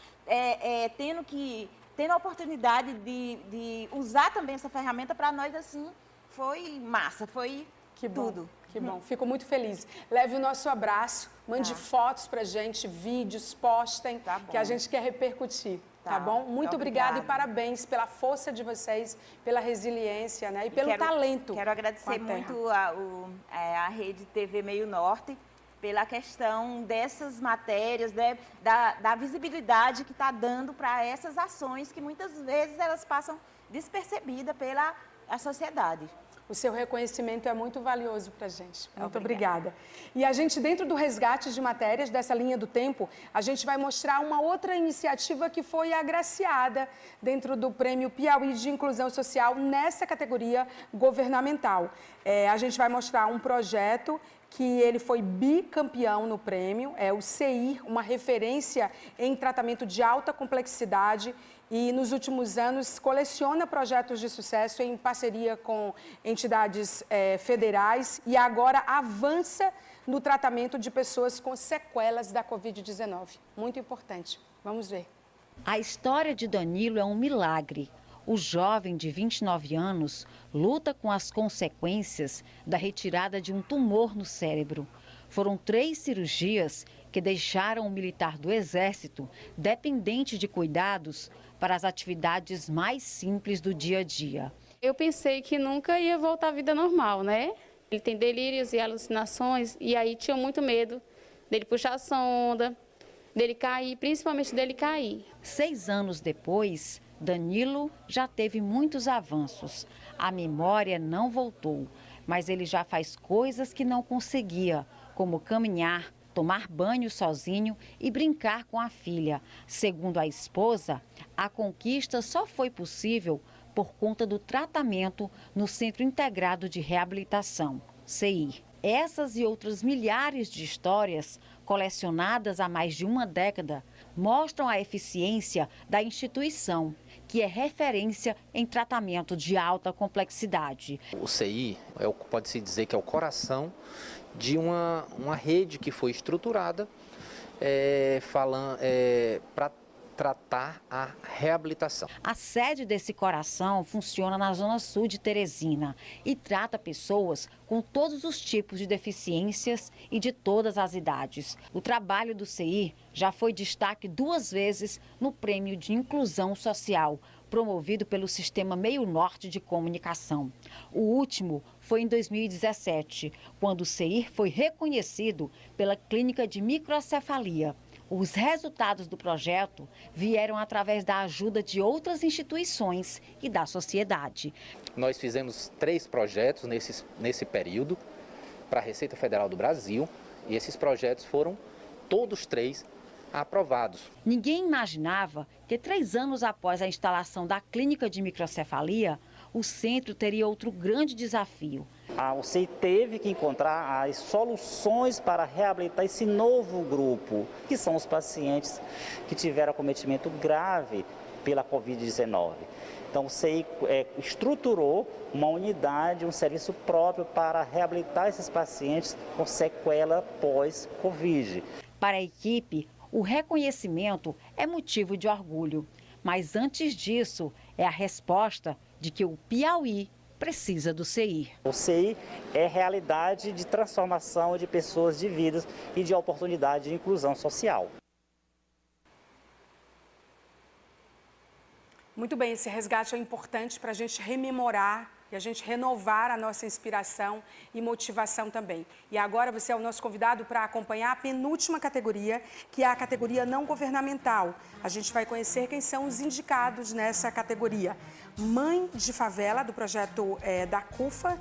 tendo a oportunidade de usar também essa ferramenta, para nós, assim, foi massa, foi tudo. Que bom, fico muito feliz. Leve o nosso abraço, mande fotos pra gente, vídeos, postem, que a gente quer repercutir. Tá bom? Muito obrigada e parabéns pela força de vocês, pela resiliência, né? E pelo talento. Quero agradecer muito a Rede TV Meio Norte pela questão dessas matérias, né? da visibilidade que está dando para essas ações que muitas vezes elas passam despercebidas pela sociedade. O seu reconhecimento é muito valioso para a gente. Muito obrigada. E a gente, dentro do resgate de matérias dessa linha do tempo, a gente vai mostrar uma outra iniciativa que foi agraciada dentro do Prêmio Piauí de Inclusão Social nessa categoria governamental. A gente vai mostrar um projeto que ele foi bicampeão no prêmio, é o CEIR, uma referência em tratamento de alta complexidade, e nos últimos anos coleciona projetos de sucesso em parceria com entidades federais e agora avança no tratamento de pessoas com sequelas da Covid-19. Muito importante. Vamos ver. A história de Danilo é um milagre. O jovem de 29 anos luta com as consequências da retirada de um tumor no cérebro. Foram 3 cirurgias que deixaram o militar do Exército dependente de cuidados para as atividades mais simples do dia a dia. Eu pensei que nunca ia voltar à vida normal, né? Ele tem delírios e alucinações e aí tinha muito medo dele puxar a sonda, dele cair, principalmente dele cair. 6 anos depois, Danilo já teve muitos avanços. A memória não voltou, mas ele já faz coisas que não conseguia, como caminhar, tomar banho sozinho e brincar com a filha. Segundo a esposa, a conquista só foi possível por conta do tratamento no Centro Integrado de Reabilitação, CEIR. Essas e outras milhares de histórias, colecionadas há mais de uma década, mostram a eficiência da instituição, que é referência em tratamento de alta complexidade. O CEIR pode-se dizer que é o coração de uma rede que foi estruturada para tratar a reabilitação. A sede desse coração funciona na zona sul de Teresina e trata pessoas com todos os tipos de deficiências e de todas as idades. O trabalho do CEIR já foi destaque 2 vezes no Prêmio de Inclusão Social, promovido pelo Sistema Meio Norte de Comunicação. O último foi em 2017, quando o CEIR foi reconhecido pela Clínica de Microcefalia. Os resultados do projeto vieram através da ajuda de outras instituições e da sociedade. Nós fizemos 3 projetos nesse período para a Receita Federal do Brasil e esses projetos foram todos 3 aprovados. Ninguém imaginava que 3 anos após a instalação da Clínica de Microcefalia, o centro teria outro grande desafio. O CEIR teve que encontrar as soluções para reabilitar esse novo grupo, que são os pacientes que tiveram acometimento grave pela Covid-19. Então, o CEIR estruturou uma unidade, um serviço próprio para reabilitar esses pacientes com sequela pós-Covid. Para a equipe, o reconhecimento é motivo de orgulho. Mas antes disso, é a resposta de que o Piauí precisa do CEIR. O CEIR é realidade de transformação de pessoas, de vidas e de oportunidade de inclusão social. Muito bem, esse resgate é importante para a gente rememorar e a gente renovar a nossa inspiração e motivação também. E agora você é o nosso convidado para acompanhar a penúltima categoria, que é a categoria não governamental. A gente vai conhecer quem são os indicados nessa categoria. Mãe de Favela, do projeto da CUFA,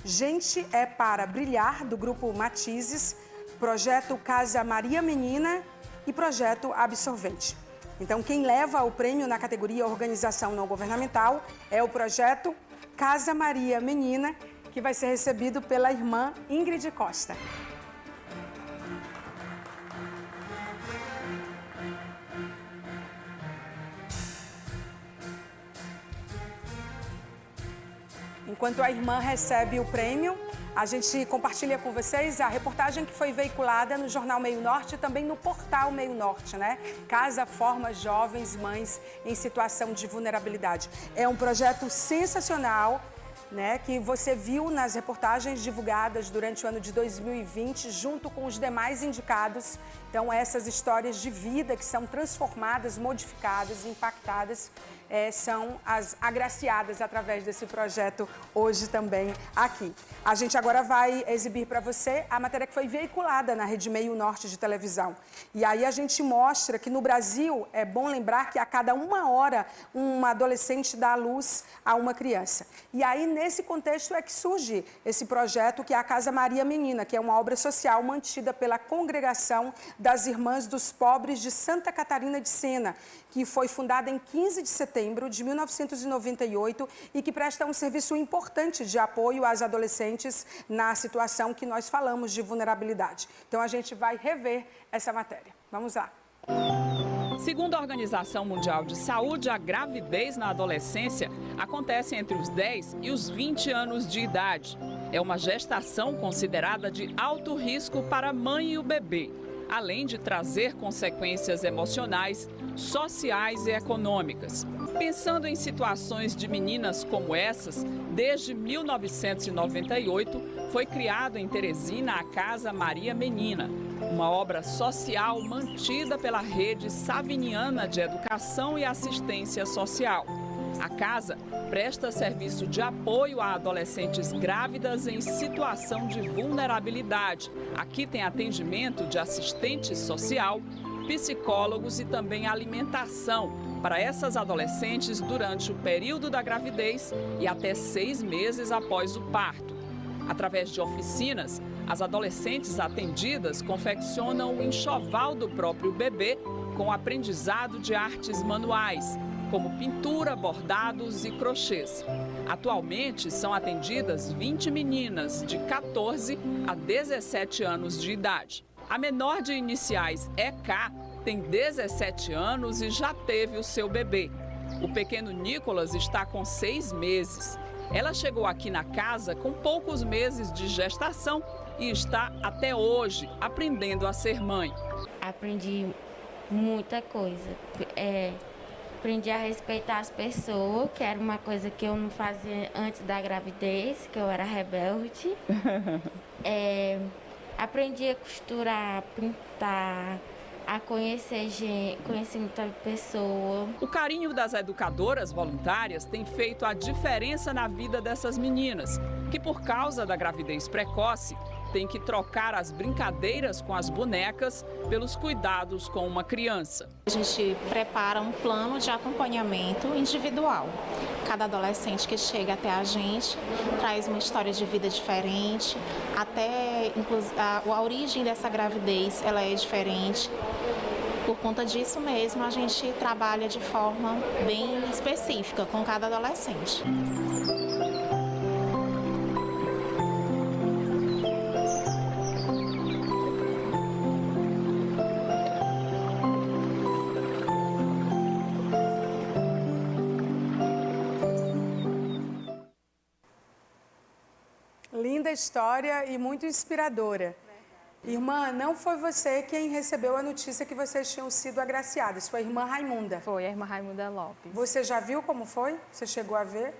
Gente é para Brilhar, do grupo Matizes, projeto Casa Maria Menina e projeto Absorvente. Então, quem leva o prêmio na categoria Organização Não Governamental é o projeto Casa Maria Menina, que vai ser recebido pela irmã Ingrid Costa. enquanto a irmã recebe o prêmio, a gente compartilha com vocês a reportagem que foi veiculada no Jornal Meio Norte e também no portal Meio Norte, né? Casa forma jovens mães em situação de vulnerabilidade. É um projeto sensacional, né, que você viu nas reportagens divulgadas durante o ano de 2020, junto com os demais indicados. Então, essas histórias de vida que são transformadas, modificadas, impactadas, são as agraciadas através desse projeto hoje também aqui. A gente agora vai exibir para você a matéria que foi veiculada na Rede Meio Norte de televisão. E aí a gente mostra que no Brasil, é bom lembrar que a cada 1 hora, uma adolescente dá à luz a uma criança. E aí, nesse contexto, é que surge esse projeto que é a Casa Maria Menina, que é uma obra social mantida pela Congregação das Irmãs dos Pobres de Santa Catarina de Sena, que foi fundada em 15 de setembro de 1998 e que presta um serviço importante de apoio às adolescentes na situação que nós falamos de vulnerabilidade. Então, a gente vai rever essa matéria. Vamos lá. Segundo a Organização Mundial de Saúde, a gravidez na adolescência acontece entre os 10 e os 20 anos de idade. É uma gestação considerada de alto risco para a mãe e o bebê, além de trazer consequências emocionais, sociais e econômicas. Pensando em situações de meninas como essas, desde 1998 foi criado em Teresina a Casa Maria Menina, uma obra social mantida pela Rede Saviniana de Educação e Assistência Social. A casa presta serviço de apoio a adolescentes grávidas em situação de vulnerabilidade. Aqui tem atendimento de assistente social, psicólogos e também alimentação para essas adolescentes durante o período da gravidez e até 6 meses após o parto. Através de oficinas, as adolescentes atendidas confeccionam o enxoval do próprio bebê com aprendizado de artes manuais, como pintura, bordados e crochês. Atualmente, são atendidas 20 meninas de 14 a 17 anos de idade. A menor de iniciais EK tem 17 anos e já teve o seu bebê. O pequeno Nicolas está com 6 meses. Ela chegou aqui na casa com poucos meses de gestação e está até hoje aprendendo a ser mãe. Aprendi muita coisa. Aprendi a respeitar as pessoas, que era uma coisa que eu não fazia antes da gravidez, que eu era rebelde. Aprendi a costurar, pintar, a conhecer gente, conhecer muita pessoa. O carinho das educadoras voluntárias tem feito a diferença na vida dessas meninas, que por causa da gravidez precoce, tem que trocar as brincadeiras com as bonecas pelos cuidados com uma criança. A gente prepara um plano de acompanhamento individual. Cada adolescente que chega até a gente traz uma história de vida diferente, até a origem dessa gravidez ela é diferente. Por conta disso mesmo, a gente trabalha de forma bem específica com cada adolescente. Linda história e muito inspiradora. Irmã, não foi você quem recebeu a notícia que vocês tinham sido agraciadas, foi a irmã Raimunda. Foi a irmã Raimunda Lopes. Você já viu como foi? Você chegou a ver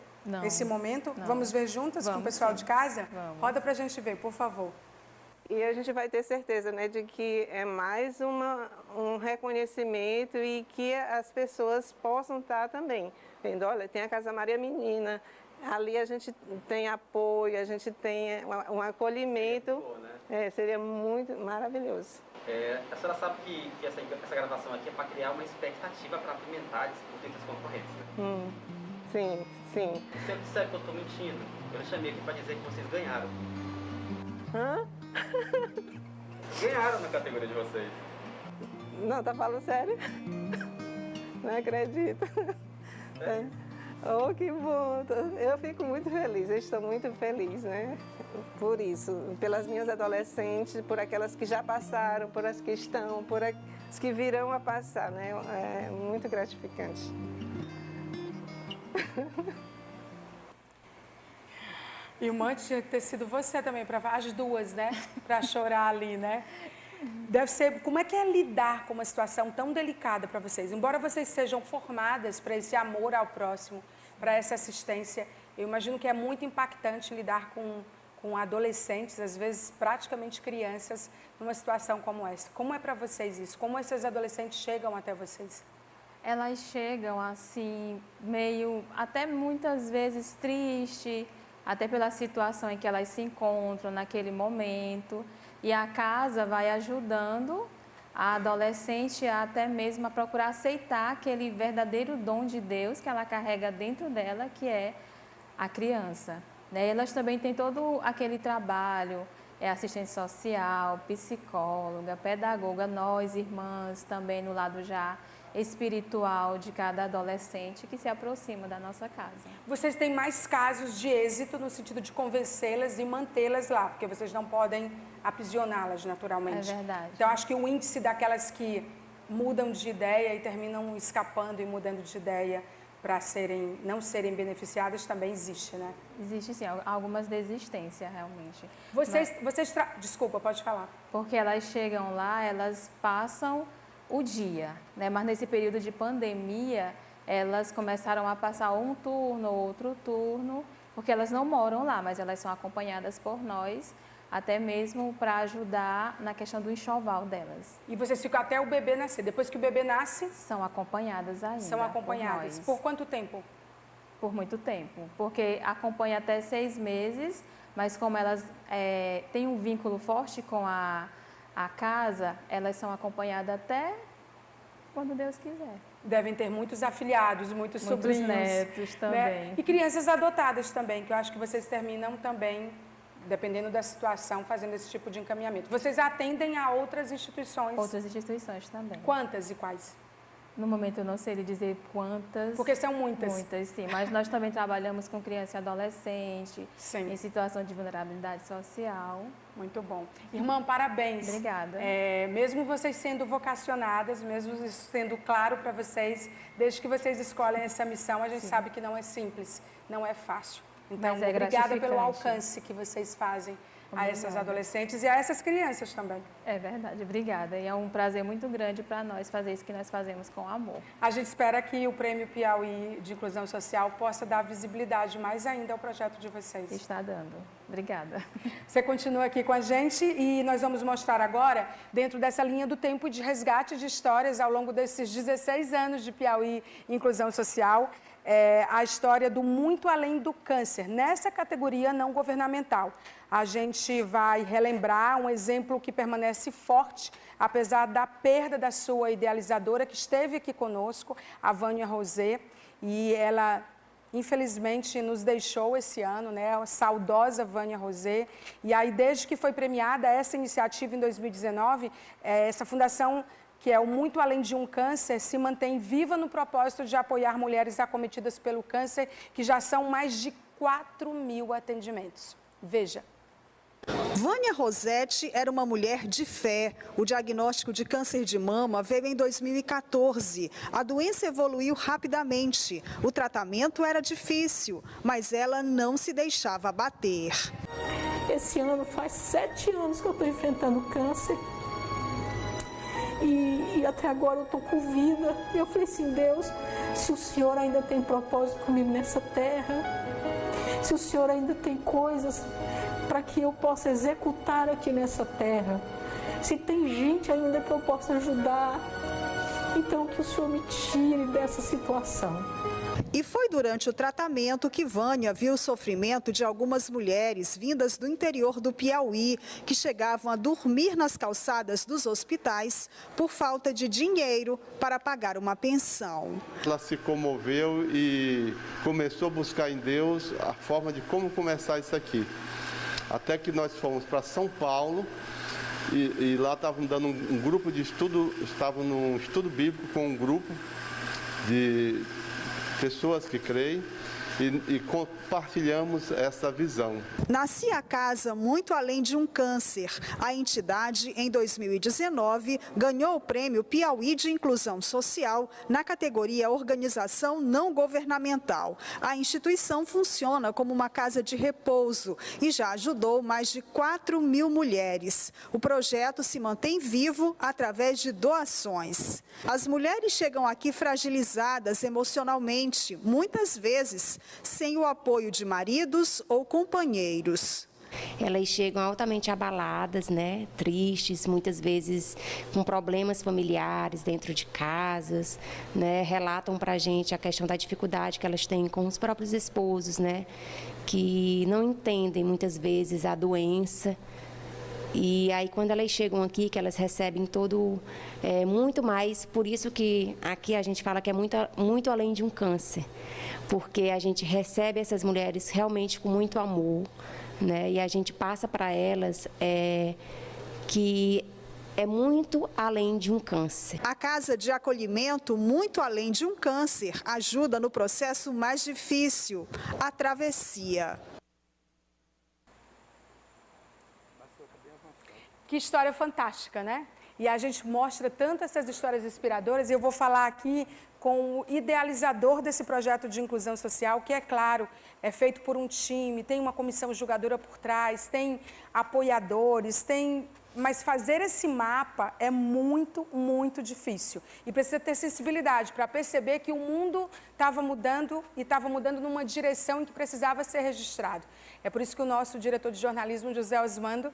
esse momento? Não. Vamos ver juntas com o pessoal de casa? Vamos. Roda pra gente ver, por favor. E a gente vai ter certeza, né, de que é mais um reconhecimento e que as pessoas possam estar também vendo, olha, tem a Casa Maria Menina, ali a gente tem apoio, a gente tem um acolhimento, seria muito maravilhoso. A senhora sabe que essa gravação aqui é para criar uma expectativa para apimentar disputas concorrentes, né? Sim, sim. Se eu disser que eu estou mentindo, eu chamei aqui para dizer que vocês ganharam. Hã? Ganharam na categoria de vocês. Não, tá falando sério? Não acredito. Oh, que bom! Eu fico muito feliz, eu estou muito feliz, né? Por isso, pelas minhas adolescentes, por aquelas que já passaram, por as que estão, por as que virão a passar, né? É muito gratificante. Irmã, tinha que ter sido você também, para as duas, né? Para chorar ali, né? Deve ser. Como é que é lidar com uma situação tão delicada para vocês? Embora vocês sejam formadas para esse amor ao próximo, para essa assistência, eu imagino que é muito impactante lidar com adolescentes, às vezes praticamente crianças, numa situação como essa. Como é para vocês isso? Como esses adolescentes chegam até vocês? Elas chegam assim, meio, até muitas vezes triste, até pela situação em que elas se encontram naquele momento. E a casa vai ajudando a adolescente a até mesmo a procurar aceitar aquele verdadeiro dom de Deus que ela carrega dentro dela, que é a criança. Elas também têm todo aquele trabalho, assistente social, psicóloga, pedagoga, nós, irmãs, também no lado já espiritual de cada adolescente que se aproxima da nossa casa. Vocês têm mais casos de êxito no sentido de convencê-las e mantê-las lá, porque vocês não podem aprisioná-las naturalmente. É verdade. Então, acho que o índice daquelas que mudam de ideia e terminam escapando e mudando de ideia para não serem beneficiadas também existe, né? Existe sim, algumas desistências realmente. Desculpa, pode falar. Porque elas chegam lá, elas passam o dia, né? Mas nesse período de pandemia, elas começaram a passar um turno, outro turno, porque elas não moram lá, mas elas são acompanhadas por nós, até mesmo para ajudar na questão do enxoval delas. E vocês ficam até o bebê nascer? Depois que o bebê nasce? São acompanhadas ainda. São acompanhadas. Por quanto tempo? Por muito tempo, porque acompanha até 6 meses, mas como elas têm um vínculo forte com a casa, elas são acompanhadas até quando Deus quiser. Devem ter muitos afilhados, muitos sobrinhos. Netos também. Né? E crianças adotadas também, que eu acho que vocês terminam também, dependendo da situação, fazendo esse tipo de encaminhamento. Vocês atendem a outras instituições? Outras instituições também. Quantas e quais? No momento eu não sei lhe dizer quantas. Porque são muitas. Muitas, sim. Mas nós também trabalhamos com criança e adolescente, sim, em situação de vulnerabilidade social. Muito bom. Irmã, parabéns. Obrigada. Mesmo vocês sendo vocacionadas, mesmo isso sendo claro para vocês, desde que vocês escolhem essa missão, a gente sabe que não é simples, não é fácil. Então, obrigada pelo alcance que vocês fazem a essas adolescentes e a essas crianças também. É verdade, obrigada. E é um prazer muito grande para nós fazer isso que nós fazemos com amor. A gente espera que o Prêmio Piauí de Inclusão Social possa dar visibilidade mais ainda ao projeto de vocês. Está dando. Obrigada. Você continua aqui com a gente e nós vamos mostrar agora, dentro dessa linha do tempo de resgate de histórias ao longo desses 16 anos de Piauí Inclusão Social, a história do Muito Além do Câncer, nessa categoria não governamental. A gente vai relembrar um exemplo que permanece forte, apesar da perda da sua idealizadora, que esteve aqui conosco, a Vânia Rosé, e ela, infelizmente, nos deixou esse ano, né? A saudosa Vânia Rosé. E aí, desde que foi premiada essa iniciativa em 2019, essa fundação, que é o Muito Além de um Câncer, se mantém viva no propósito de apoiar mulheres acometidas pelo câncer, que já são mais de 4.000 atendimentos. Veja. Vânia Rosete era uma mulher de fé. O diagnóstico de câncer de mama veio em 2014. A doença evoluiu rapidamente. O tratamento era difícil, mas ela não se deixava abater. Esse ano faz 7 anos que eu estou enfrentando câncer. E até agora eu estou com vida. E eu falei assim, Deus, se o Senhor ainda tem propósito comigo nessa terra, se o Senhor ainda tem coisas para que eu possa executar aqui nessa terra, se tem gente ainda que eu possa ajudar, então que o Senhor me tire dessa situação. E foi durante o tratamento que Vânia viu o sofrimento de algumas mulheres vindas do interior do Piauí, que chegavam a dormir nas calçadas dos hospitais por falta de dinheiro para pagar uma pensão. Ela se comoveu e começou a buscar em Deus a forma de como começar isso aqui. Até que nós fomos para São Paulo e lá estavam dando um grupo de estudo, estavam num estudo bíblico com um grupo de pessoas que creem, e compartilhamos essa visão. Nascia a casa muito além de um câncer. A entidade, em 2019, ganhou o prêmio Piauí de Inclusão Social na categoria Organização Não Governamental. A instituição funciona como uma casa de repouso e já ajudou mais de 4.000 mulheres. O projeto se mantém vivo através de doações. As mulheres chegam aqui fragilizadas emocionalmente, muitas vezes sem o apoio de maridos ou companheiros. Elas chegam altamente abaladas, né, tristes, muitas vezes com problemas familiares dentro de casas, né, relatam para a gente a questão da dificuldade que elas têm com os próprios esposos, né, que não entendem muitas vezes a doença. E aí quando elas chegam aqui, que elas recebem muito mais, por isso que aqui a gente fala que é muito além de um câncer, porque a gente recebe essas mulheres realmente com muito amor, né? E a gente passa para elas que é muito além de um câncer. A casa de acolhimento, muito além de um câncer, ajuda no processo mais difícil, a travessia. Que história fantástica, né? E a gente mostra tanto essas histórias inspiradoras, e eu vou falar aqui com o idealizador desse projeto de inclusão social, que, é claro, é feito por um time, tem uma comissão julgadora por trás, tem apoiadores, mas fazer esse mapa é muito, muito difícil. E precisa ter sensibilidade para perceber que o mundo estava mudando e estava mudando numa direção em que precisava ser registrado. É por isso que o nosso diretor de jornalismo, José Osmando,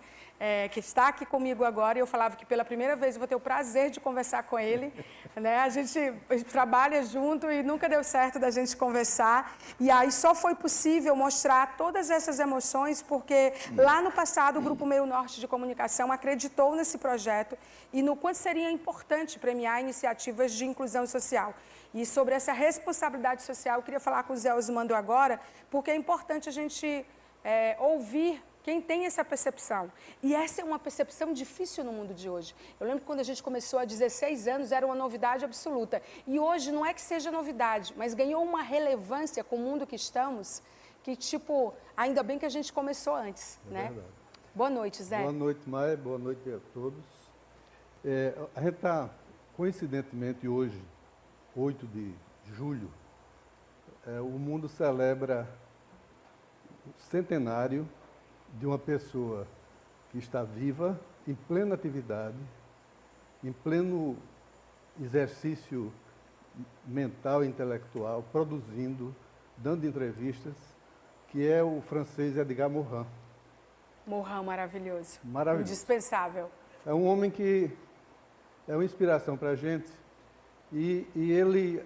que está aqui comigo agora, e eu falava que pela primeira vez eu vou ter o prazer de conversar com ele, né? A gente trabalha junto e nunca deu certo da gente conversar. E aí só foi possível mostrar todas essas emoções porque lá no passado o Grupo Meio Norte de Comunicação acreditou nesse projeto e no quanto seria importante premiar iniciativas de inclusão social. E sobre essa responsabilidade social, eu queria falar com o Zé Osmando agora, porque é importante a gente ouvir quem tem essa percepção. E essa é uma percepção difícil no mundo de hoje. Eu lembro que quando a gente começou há 16 anos, era uma novidade absoluta. E hoje não é que seja novidade, mas ganhou uma relevância com o mundo que estamos, que, ainda bem que a gente começou antes, né? Verdade. Boa noite, Zé. Boa noite, Maia. Boa noite a todos. A gente está, coincidentemente, hoje, 8 de julho, o mundo celebra o centenário de uma pessoa que está viva, em plena atividade, em pleno exercício mental e intelectual, produzindo, dando entrevistas, que é o francês Edgar Morin. Morin, maravilhoso. Maravilhoso. Indispensável. É um homem que é uma inspiração para a gente. E ele,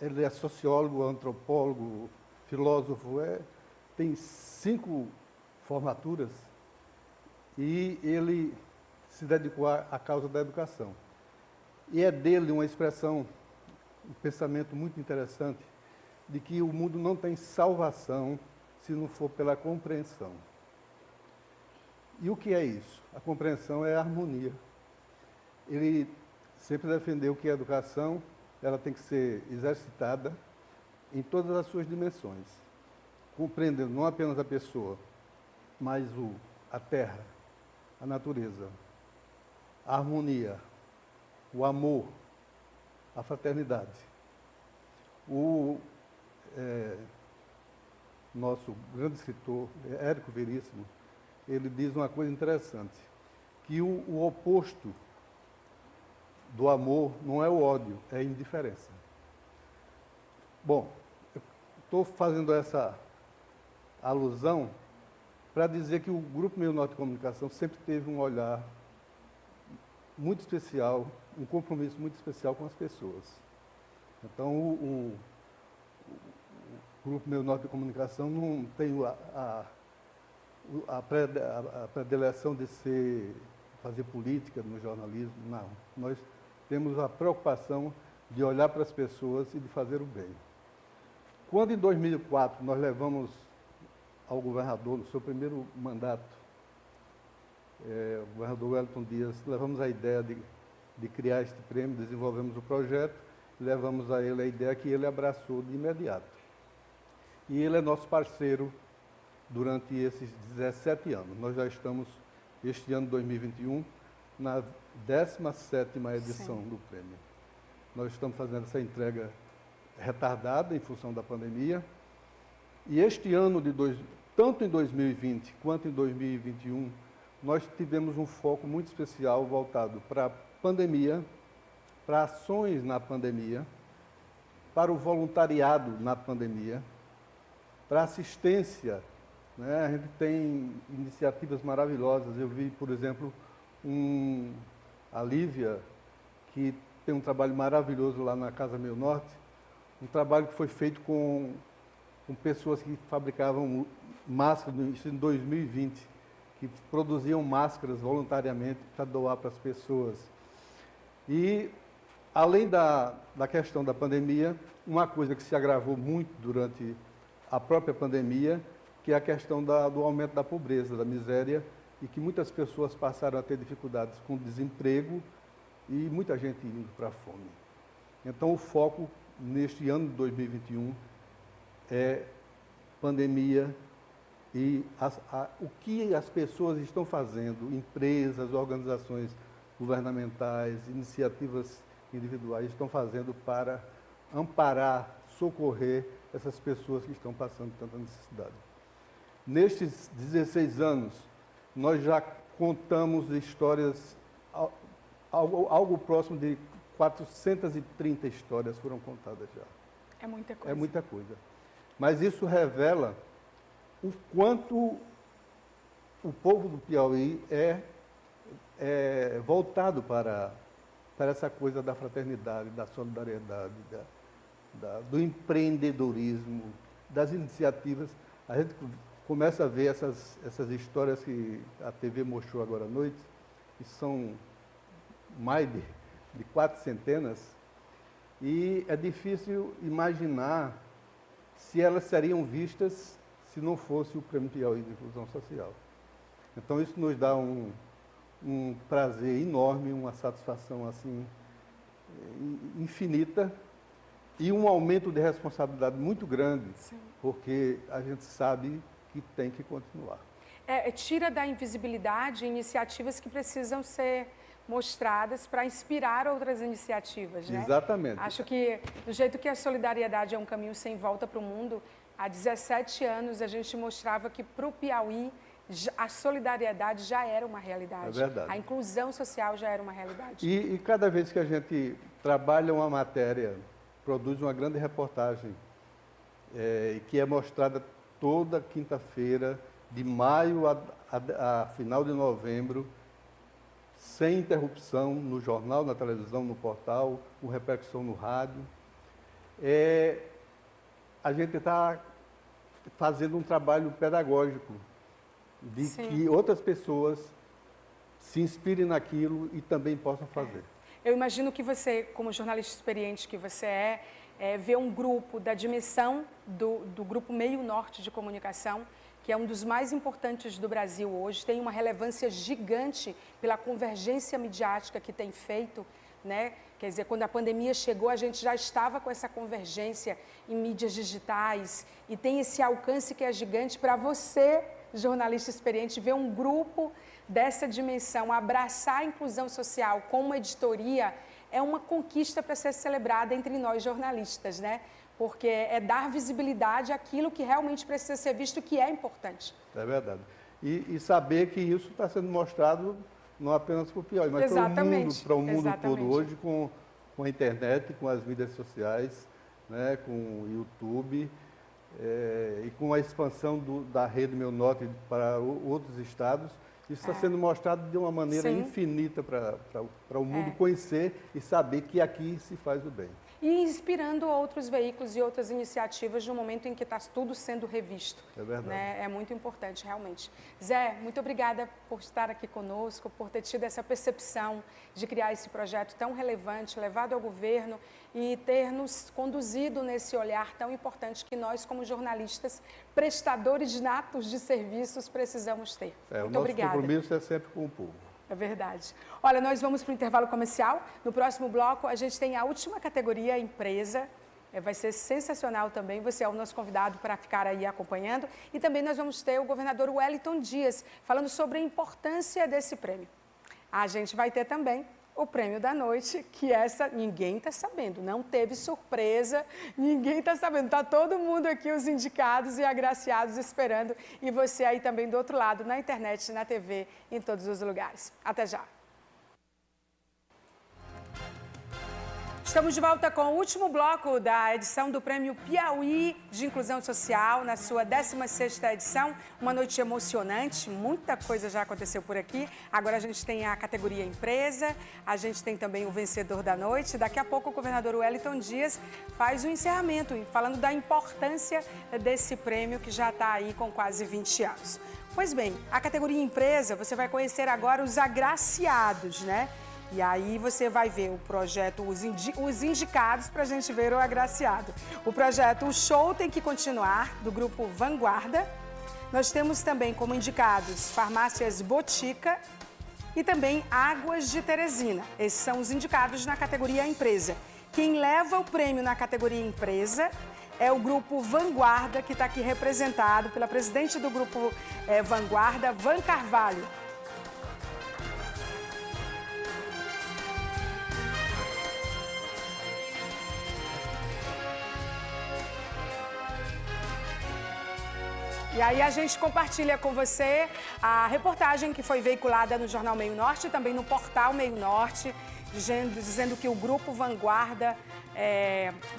ele é sociólogo, antropólogo, filósofo, tem 5 formaturas e ele se dedicou à causa da educação. E é dele uma expressão, um pensamento muito interessante, de que o mundo não tem salvação se não for pela compreensão. E o que é isso? A compreensão é a harmonia. Ele sempre defendeu que a educação ela tem que ser exercitada em todas as suas dimensões, compreendendo não apenas a pessoa, mas a terra, a natureza, a harmonia, o amor, a fraternidade. O nosso grande escritor, Érico Veríssimo, ele diz uma coisa interessante, que o oposto do amor não é o ódio, é a indiferença. Bom, eu estou fazendo essa alusão para dizer que o Grupo Meio Norte de Comunicação sempre teve um olhar muito especial, um compromisso muito especial com as pessoas. Então, o Grupo Meio Norte de Comunicação não tem a predileção de fazer política no jornalismo, não. Nós temos a preocupação de olhar para as pessoas e de fazer o bem. Quando, em 2004, nós levamos ao governador, no seu primeiro mandato, o governador Wellington Dias, levamos a ideia de criar este prêmio, desenvolvemos o projeto, levamos a ele a ideia que ele abraçou de imediato. e ele é nosso parceiro durante esses 17 anos. Nós já estamos, este ano 2021, na 17ª edição do prêmio. Nós estamos fazendo essa entrega retardada em função da pandemia. E este ano, tanto em 2020 quanto em 2021, nós tivemos um foco muito especial voltado para a pandemia, para ações na pandemia, para o voluntariado na pandemia, para assistência. Né? A gente tem iniciativas maravilhosas. Eu vi, por exemplo, a Lívia, que tem um trabalho maravilhoso lá na Casa Meio Norte, um trabalho que foi feito com pessoas que fabricavam máscaras em 2020, que produziam máscaras voluntariamente para doar para as pessoas. E, além da questão da pandemia, uma coisa que se agravou muito durante a própria pandemia, que é a questão do aumento da pobreza, da miséria, e que muitas pessoas passaram a ter dificuldades com desemprego e muita gente indo para a fome. Então, o foco neste ano de 2021 é pandemia e o que as pessoas estão fazendo, empresas, organizações governamentais, iniciativas individuais estão fazendo para amparar, socorrer essas pessoas que estão passando tanta necessidade. Nestes 16 anos, nós já contamos histórias, algo próximo de 430 histórias foram contadas já. É muita coisa. É muita coisa. Mas isso revela o quanto o povo do Piauí é voltado para essa coisa da fraternidade, da solidariedade, do empreendedorismo, das iniciativas. A gente começa a ver essas histórias que a TV mostrou agora à noite, que são mais de 400, e é difícil imaginar se elas seriam vistas se não fosse o Prêmio Piauí de Inclusão Social. Então, isso nos dá um prazer enorme, uma satisfação assim infinita e um aumento de responsabilidade muito grande, porque a gente sabe que tem que continuar. Tira da invisibilidade iniciativas que precisam ser mostradas para inspirar outras iniciativas, né? Exatamente. Acho que, do jeito que a solidariedade é um caminho sem volta para o mundo, há 17 anos a gente mostrava que para o Piauí a solidariedade já era uma realidade. É verdade. A inclusão social já era uma realidade. E cada vez que a gente trabalha uma matéria, produz uma grande reportagem, que é mostrada toda quinta-feira, de maio a final de novembro, sem interrupção, no jornal, na televisão, no portal, com repercussão no rádio. A gente está fazendo um trabalho pedagógico de que outras pessoas se inspirem naquilo e também possam fazer. Eu imagino que você, como jornalista experiente que você vê um grupo da dimensão do Grupo Meio Norte de Comunicação, que é um dos mais importantes do Brasil hoje, tem uma relevância gigante pela convergência midiática que tem feito, né? Quer dizer, quando a pandemia chegou, a gente já estava com essa convergência em mídias digitais e tem esse alcance que é gigante para você, jornalista experiente, ver um grupo dessa dimensão, abraçar a inclusão social com uma editoria, é uma conquista para ser celebrada entre nós jornalistas, né? Porque é dar visibilidade àquilo que realmente precisa ser visto, que é importante. É verdade. E saber que isso está sendo mostrado não apenas para o Piauí, mas para o mundo todo hoje, com a internet, com as mídias sociais, né, com o YouTube, e com a expansão da rede Meu Norte para outros estados. Isso está sendo mostrado de uma maneira infinita para o mundo conhecer e saber que aqui se faz o bem. E inspirando outros veículos e outras iniciativas no momento em que está tudo sendo revisto. É verdade. Né? É muito importante, realmente. Zé, muito obrigada por estar aqui conosco, por ter tido essa percepção de criar esse projeto tão relevante, levado ao governo e ter nos conduzido nesse olhar tão importante que nós, como jornalistas, prestadores natos de serviços, precisamos ter. Muito obrigada. O nosso compromisso é sempre com o povo. É verdade. Olha, nós vamos para o intervalo comercial. No próximo bloco, a gente tem a última categoria, empresa. Vai ser sensacional também. Você é o nosso convidado para ficar aí acompanhando. E também nós vamos ter o governador Wellington Dias falando sobre a importância desse prêmio. A gente vai ter também o prêmio da noite, que essa ninguém está sabendo, não teve surpresa, ninguém está sabendo. Está todo mundo aqui, os indicados e agraciados, esperando. E você aí também do outro lado, na internet, na TV, em todos os lugares. Até já. Estamos de volta com o último bloco da edição do Prêmio Piauí de Inclusão Social, na sua 16ª edição. Uma noite emocionante, muita coisa já aconteceu por aqui. Agora a gente tem a categoria empresa, a gente tem também o vencedor da noite. Daqui a pouco o governador Wellington Dias faz o encerramento, falando da importância desse prêmio que já está aí com quase 20 anos. Pois bem, a categoria empresa, você vai conhecer agora os agraciados, né? E aí você vai ver o projeto, os indicados para a gente ver o agraciado. O projeto O Show Tem Que Continuar, do grupo Vanguarda. Nós temos também como indicados Farmácias Botica e também Águas de Teresina. Esses são os indicados na categoria empresa. Quem leva o prêmio na categoria empresa é o grupo Vanguarda, que está aqui representado pela presidente do grupo Vanguarda, Van Carvalho. E aí a gente compartilha com você a reportagem que foi veiculada no Jornal Meio Norte e também no portal Meio Norte, dizendo que o Grupo Vanguarda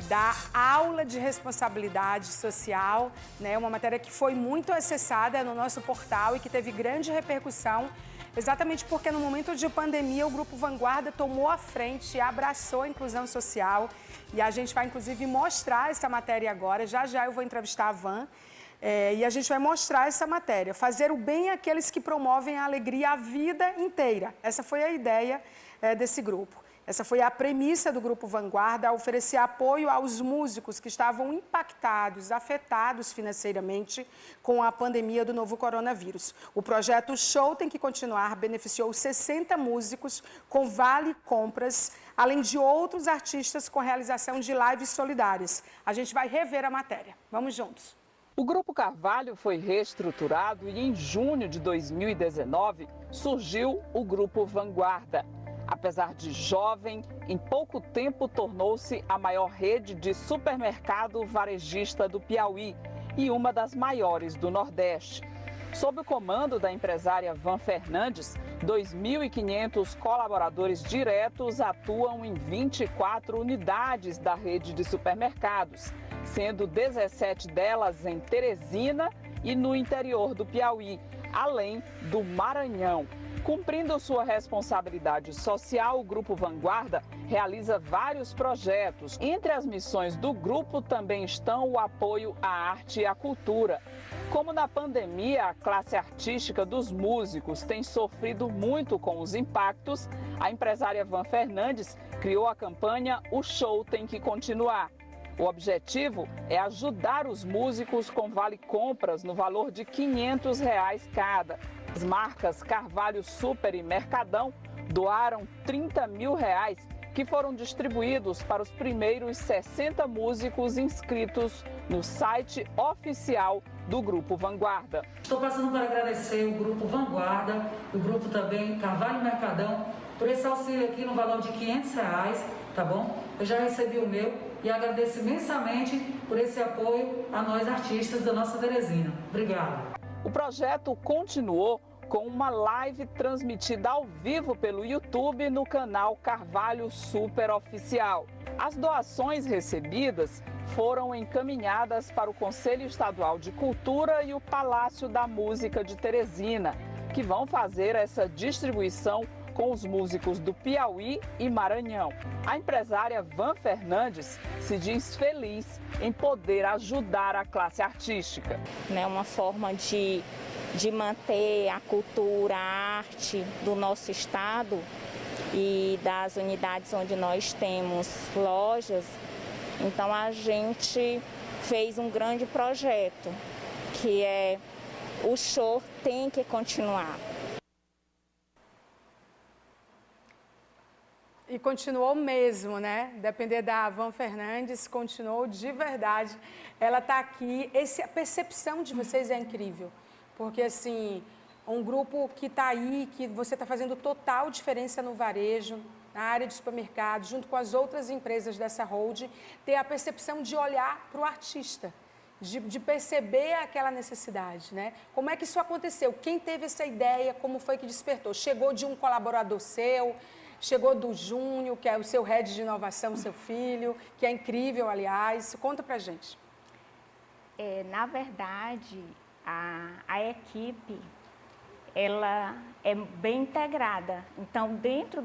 dá aula de responsabilidade social, né? Uma matéria que foi muito acessada no nosso portal e que teve grande repercussão, exatamente porque no momento de pandemia o Grupo Vanguarda tomou a frente e abraçou a inclusão social. E a gente vai inclusive mostrar essa matéria agora, já já eu vou entrevistar a Van. E a gente vai mostrar essa matéria, fazer o bem àqueles que promovem a alegria a vida inteira. Essa foi a ideia desse grupo. Essa foi a premissa do Grupo Vanguarda, a oferecer apoio aos músicos que estavam impactados, afetados financeiramente com a pandemia do novo coronavírus. O projeto Show Tem Que Continuar beneficiou 60 músicos com vale compras, além de outros artistas com realização de lives solidárias. A gente vai rever a matéria. Vamos juntos. O Grupo Carvalho foi reestruturado e em junho de 2019 surgiu o Grupo Vanguarda. Apesar de jovem, em pouco tempo tornou-se a maior rede de supermercado varejista do Piauí e uma das maiores do Nordeste. Sob o comando da empresária Van Fernandes, 2.500 colaboradores diretos atuam em 24 unidades da rede de supermercados, sendo 17 delas em Teresina e no interior do Piauí, além do Maranhão. Cumprindo sua responsabilidade social, o Grupo Vanguarda realiza vários projetos. Entre as missões do grupo também estão o apoio à arte e à cultura. Como na pandemia, a classe artística dos músicos tem sofrido muito com os impactos, a empresária Van Fernandes criou a campanha O Show Tem Que Continuar. O objetivo é ajudar os músicos com vale-compras no valor de R$ 500 cada. As marcas Carvalho Super e Mercadão doaram R$ 30 mil, que foram distribuídos para os primeiros 60 músicos inscritos no site oficial do Grupo Vanguarda. Estou passando para agradecer o Grupo Vanguarda, o grupo também Carvalho e Mercadão, por esse auxílio aqui no valor de R$ 500, tá bom? Eu já recebi o meu e agradeço imensamente por esse apoio a nós artistas da nossa Teresina. Obrigada. O projeto continuou com uma live transmitida ao vivo pelo YouTube no canal Carvalho Super Oficial. As doações recebidas foram encaminhadas para o Conselho Estadual de Cultura e o Palácio da Música de Teresina, que vão fazer essa distribuição com os músicos do Piauí e Maranhão. A empresária Van Fernandes se diz feliz em poder ajudar a classe artística. É uma forma de manter a cultura, a arte do nosso estado e das unidades onde nós temos lojas. Então a gente fez um grande projeto, que é O Show Tem Que Continuar. E continuou mesmo, né? Depender da Van Fernandes, continuou de verdade. Ela está aqui. A percepção de vocês é incrível. Porque, assim, um grupo que está aí, que você está fazendo total diferença no varejo, na área de supermercado, junto com as outras empresas dessa holding, ter a percepção de olhar para o artista, de perceber aquela necessidade, né? Como é que isso aconteceu? Quem teve essa ideia? Como foi que despertou? Chegou de um colaborador seu? Chegou do Júnior, que é o seu head de inovação, seu filho, que é incrível, aliás. Conta pra gente. Na verdade, a equipe, ela é bem integrada. Então, dentro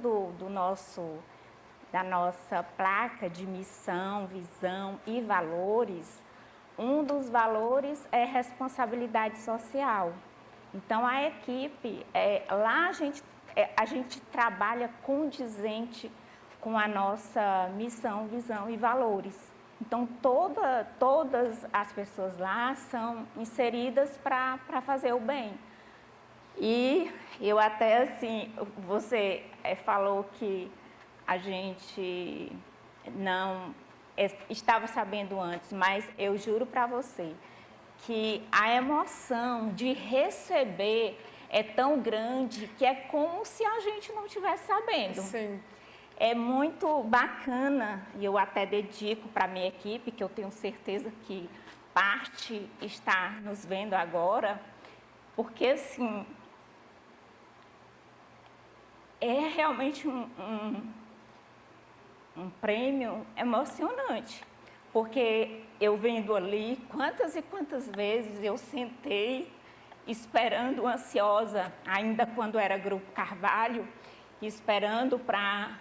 da nossa placa de missão, visão e valores, um dos valores é responsabilidade social. Então, a equipe, lá a gente trabalha condizente com a nossa missão, visão e valores. Então, todas as pessoas lá são inseridas para fazer o bem. E eu até, assim, você falou que a gente não estava sabendo antes, mas eu juro para você que a emoção de receber é tão grande que é como se a gente não estivesse sabendo. Sim. É muito bacana, e eu até dedico para a minha equipe, que eu tenho certeza que parte está nos vendo agora, porque, assim, é realmente um prêmio emocionante, porque eu vendo ali, quantas e quantas vezes eu sentei esperando, ansiosa, ainda quando era Grupo Carvalho, esperando para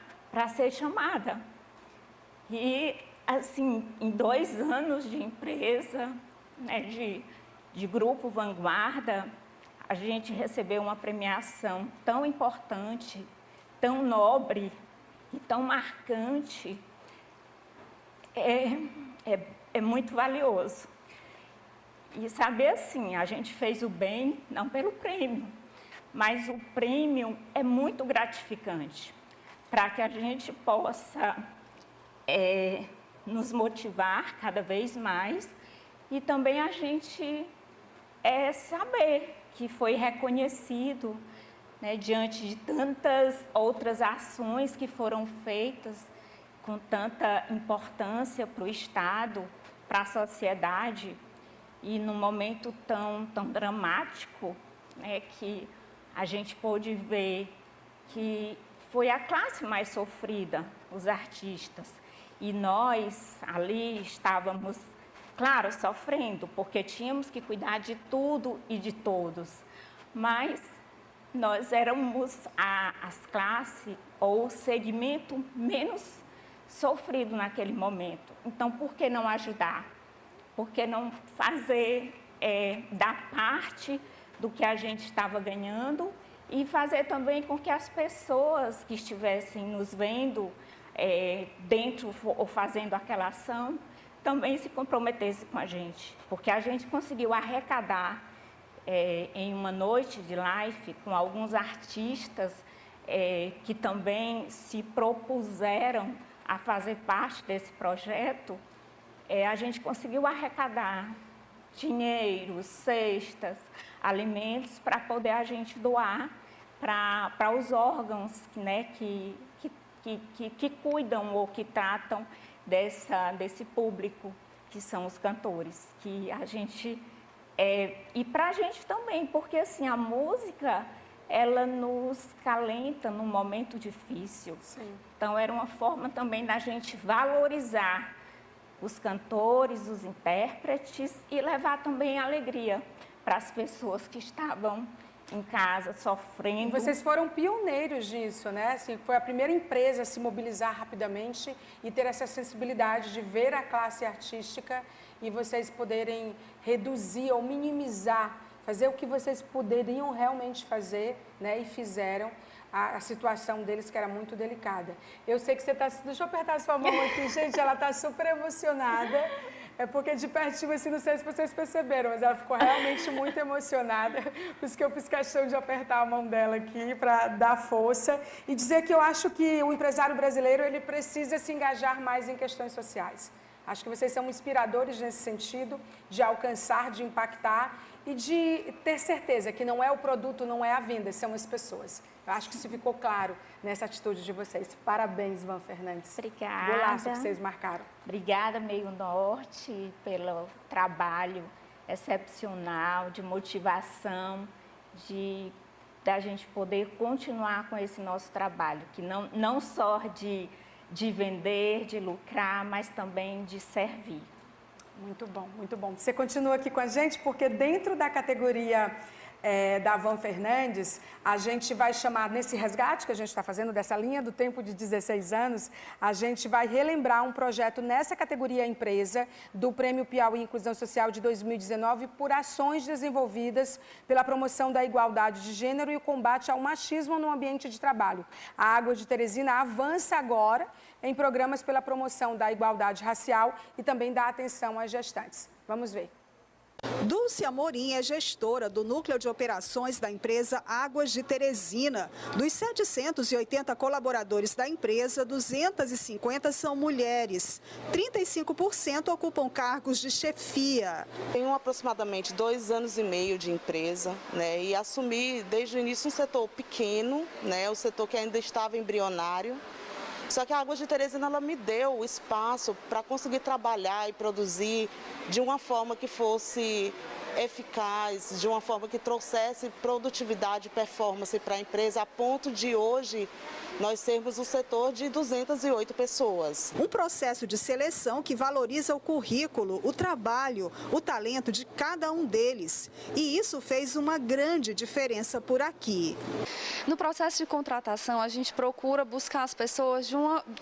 ser chamada. E, assim, em 2 anos de empresa, né, de Grupo Vanguarda, a gente recebeu uma premiação tão importante, tão nobre e tão marcante. É muito valioso. E saber, assim, a gente fez o bem, não pelo prêmio, mas o prêmio é muito gratificante para que a gente possa nos motivar cada vez mais e também a gente saber que foi reconhecido, né, diante de tantas outras ações que foram feitas com tanta importância para o Estado, para a sociedade, e num momento tão dramático, né, que a gente pôde ver que foi a classe mais sofrida, os artistas. E nós ali estávamos, claro, sofrendo, porque tínhamos que cuidar de tudo e de todos. Mas nós éramos as classes ou o segmento menos sofrido naquele momento. Então, por que não ajudar? Por que não fazer da parte do que a gente estava ganhando e fazer também com que as pessoas que estivessem nos vendo dentro ou fazendo aquela ação também se comprometessem com a gente? Porque a gente conseguiu arrecadar em uma noite de live com alguns artistas que também se propuseram a fazer parte desse projeto. A gente conseguiu arrecadar dinheiro, cestas, alimentos para poder a gente doar para os órgãos, né, que cuidam ou que tratam desse público, que são os cantores. Que a gente, e para a gente também, porque assim, a música, ela nos calenta num momento difícil. Sim. Então, era uma forma também da gente valorizar os cantores, os intérpretes e levar também alegria para as pessoas que estavam em casa sofrendo. E vocês foram pioneiros disso, né? Assim, foi a primeira empresa a se mobilizar rapidamente e ter essa sensibilidade de ver a classe artística e vocês poderem reduzir ou minimizar, fazer o que vocês poderiam realmente fazer, né? E fizeram. A situação deles, que era muito delicada. Eu sei que você está... Deixa eu apertar a sua mão aqui, gente. Ela está super emocionada. É porque de pertinho, assim, não sei se vocês perceberam, mas ela ficou realmente muito emocionada. Por isso que eu fiz questão de apertar a mão dela aqui para dar força e dizer que eu acho que o empresário brasileiro ele precisa se engajar mais em questões sociais. Acho que vocês são inspiradores nesse sentido, de alcançar, de impactar e de ter certeza que não é o produto, não é a venda, são as pessoas. Eu acho que isso ficou claro nessa atitude de vocês. Parabéns, Van Fernandes. Obrigada. Golaço que vocês marcaram. Obrigada, Meio Norte, pelo trabalho excepcional, de motivação, da gente poder continuar com esse nosso trabalho, que não só de vender, de lucrar, mas também de servir. Muito bom, muito bom. Você continua aqui com a gente porque dentro da categoria da Van Fernandes, a gente vai chamar, nesse resgate que a gente está fazendo, dessa linha do tempo de 16 anos, a gente vai relembrar um projeto nessa categoria empresa do Prêmio Piauí Inclusão Social de 2019 por ações desenvolvidas pela promoção da igualdade de gênero e o combate ao machismo no ambiente de trabalho. A Águas de Teresina avança agora em programas pela promoção da igualdade racial e também da atenção às gestantes. Vamos ver. Dulce Amorim é gestora do Núcleo de Operações da empresa Águas de Teresina. Dos 780 colaboradores da empresa, 250 são mulheres. 35% ocupam cargos de chefia. Tenho aproximadamente 2 anos e meio de empresa, né, e assumi desde o início um setor pequeno, né, o setor que ainda estava embrionário. Só que a Águas de Teresina ela me deu o espaço para conseguir trabalhar e produzir de uma forma que fosse eficaz, de uma forma que trouxesse produtividade e performance para a empresa, a ponto de hoje nós sermos o setor de 208 pessoas. Um processo de seleção que valoriza o currículo, o trabalho, o talento de cada um deles. E isso fez uma grande diferença por aqui. No processo de contratação, a gente procura buscar as pessoas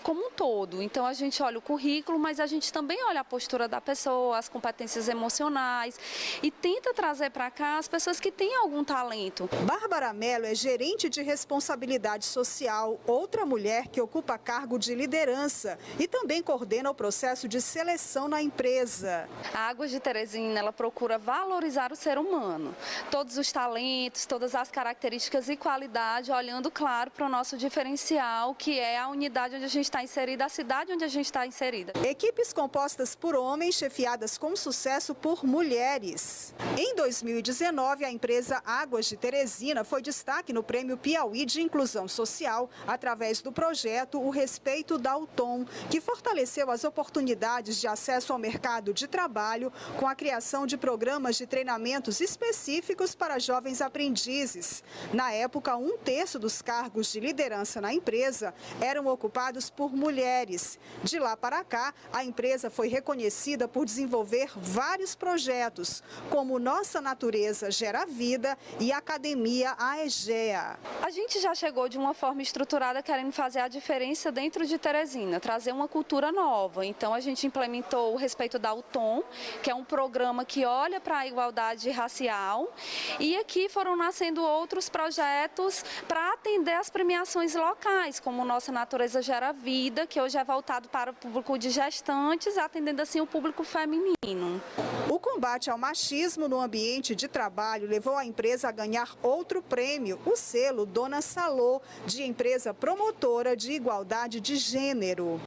como um todo. Então, a gente olha o currículo, mas a gente também olha a postura da pessoa, as competências emocionais e tenta trazer para cá as pessoas que têm algum talento. Bárbara Mello é gerente de responsabilidade social, outra mulher que ocupa cargo de liderança e também coordena o processo de seleção na empresa. A Águas de Teresina, ela procura valorizar o ser humano, todos os talentos, todas as características e qualidade, olhando, claro, para o nosso diferencial, que é a unidade onde a gente está inserida, a cidade onde a gente está inserida. Equipes compostas por homens, chefiadas com sucesso por mulheres. Em 2019, a empresa Águas de Teresina foi destaque no Prêmio Piauí de Inclusão Social, através do projeto O Respeito dá o Tom, que fortaleceu as oportunidades de acesso ao mercado de trabalho com a criação de programas de treinamentos específicos para jovens aprendizes. Na época, 1/3 dos cargos de liderança na empresa eram ocupados por mulheres. De lá para cá, a empresa foi reconhecida por desenvolver vários projetos, como Nossa Natureza Gera Vida e Academia AEGEA. A gente já chegou de uma forma estruturada querendo fazer a diferença dentro de Teresina, trazer uma cultura nova. Então, a gente implementou o Respeito dá o Tom, que é um programa que olha para a igualdade racial. E aqui foram nascendo outros projetos para atender as premiações locais, como Nossa Natureza Gera Vida, que hoje é voltado para o público de gestantes, atendendo assim o público feminino. O combate ao machismo no ambiente de trabalho levou a empresa a ganhar outro prêmio, o selo Dona Salô, de empresa promotora de igualdade de gênero.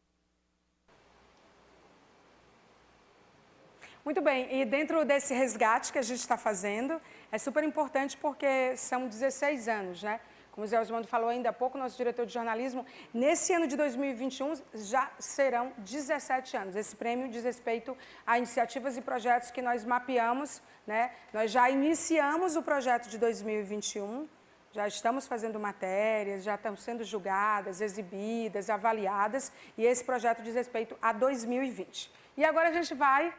Muito bem, e dentro desse resgate que a gente está fazendo, é super importante porque são 16 anos, né? Como o Zé Osmando falou ainda há pouco, nosso diretor de jornalismo, nesse ano de 2021 já serão 17 anos. Esse prêmio diz respeito a iniciativas e projetos que nós mapeamos, né? Nós já iniciamos o projeto de 2021, já estamos fazendo matérias, já estão sendo julgadas, exibidas, avaliadas, e esse projeto diz respeito a 2020. E agora a gente vai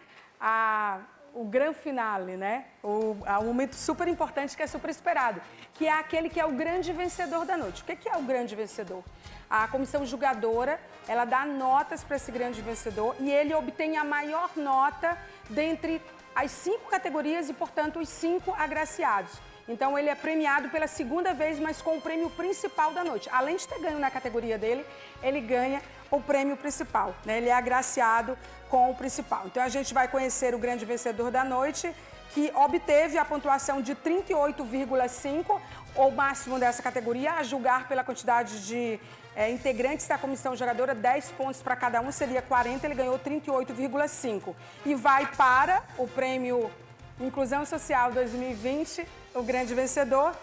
o grande finale, né? Um momento super importante que é super esperado, que é aquele que é o grande vencedor da noite. O que é o grande vencedor? A comissão julgadora, ela dá notas para esse grande vencedor e ele obtém a maior nota dentre as 5 categorias e, portanto, os 5 agraciados. Então ele é premiado pela segunda vez, mas com o prêmio principal da noite. Além de ter ganho na categoria dele, ele ganha o prêmio principal, né? Ele é agraciado com o principal. Então a gente vai conhecer o grande vencedor da noite, que obteve a pontuação de 38,5, o máximo dessa categoria, a julgar pela quantidade de integrantes da comissão jogadora, 10 pontos para cada um, seria 40, ele ganhou 38,5. E vai para o prêmio Inclusão Social 2020, o grande vencedor,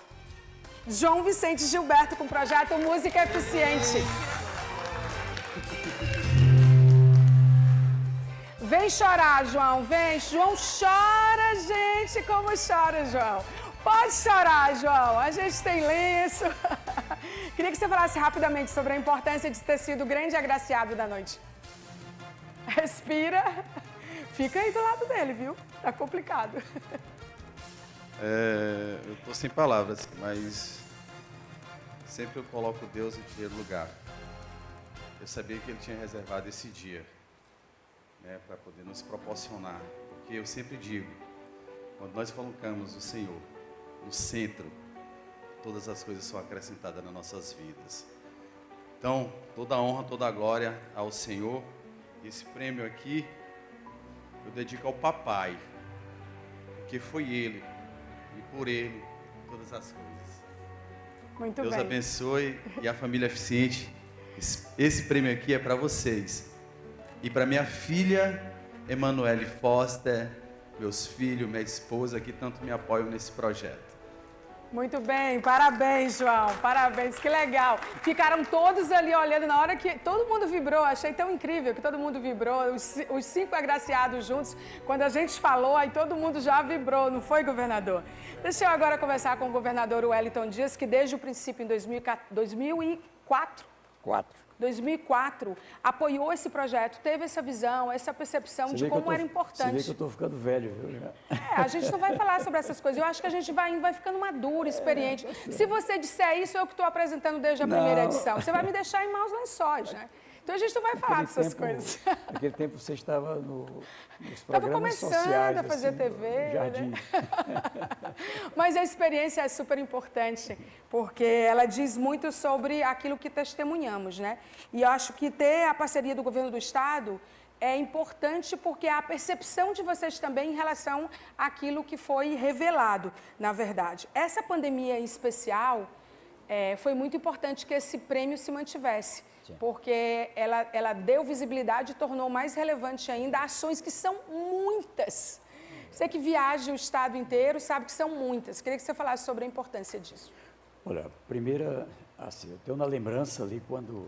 João Vicente Gilberto, com o projeto Música Eficiente. Vem chorar, João, vem. João chora, gente, como chora, João. Pode chorar, João, a gente tem lenço. Queria que você falasse rapidamente sobre a importância de ter sido o grande agraciado da noite. Respira. Fica aí do lado dele, viu? Tá complicado. Eu tô sem palavras, mas sempre eu coloco Deus em primeiro lugar. Eu sabia que Ele tinha reservado esse dia, né, para poder nos proporcionar. Porque eu sempre digo, quando nós colocamos o Senhor no centro, todas as coisas são acrescentadas nas nossas vidas. Então, toda a honra, toda a glória ao Senhor. Esse prêmio aqui, eu dedico ao papai, porque foi ele, e por ele, todas as coisas. Muito Deus bem. abençoe, e a família Eficiente, esse prêmio aqui é para vocês. E para minha filha, Emanuele Foster, meus filhos, minha esposa, que tanto me apoiam nesse projeto. Muito bem, parabéns, João, parabéns, que legal. Ficaram todos ali olhando na hora que todo mundo vibrou, achei tão incrível que todo mundo vibrou, os 5 agraciados juntos, quando a gente falou, aí todo mundo já vibrou, não foi, governador? Deixa eu agora conversar com o governador Wellington Dias, que desde o princípio, em 2004, apoiou esse projeto, teve essa visão, essa percepção de como era importante. Você vê que eu estou ficando velho, viu? A gente não vai falar sobre essas coisas. Eu acho que a gente vai ficando maduro, experiente. Se você disser isso, eu que estou apresentando desde a primeira edição. Você vai me deixar em maus lençóis, né? Então a gente não vai falar dessas coisas. Naquele tempo você estava nos Estava programas sociais. começando a fazer assim, TV, no jardim. né? Mas a experiência é super importante, porque ela diz muito sobre aquilo que testemunhamos, né? E eu acho que ter a parceria do governo do estado é importante porque há a percepção de vocês também em relação àquilo que foi revelado, na verdade. Essa pandemia em especial, foi muito importante que esse prêmio se mantivesse, porque ela deu visibilidade e tornou mais relevante ainda ações que são muitas. Você que viaja o estado inteiro sabe que são muitas. Queria que você falasse sobre a importância disso. Olha, primeira, assim, eu tenho na lembrança ali quando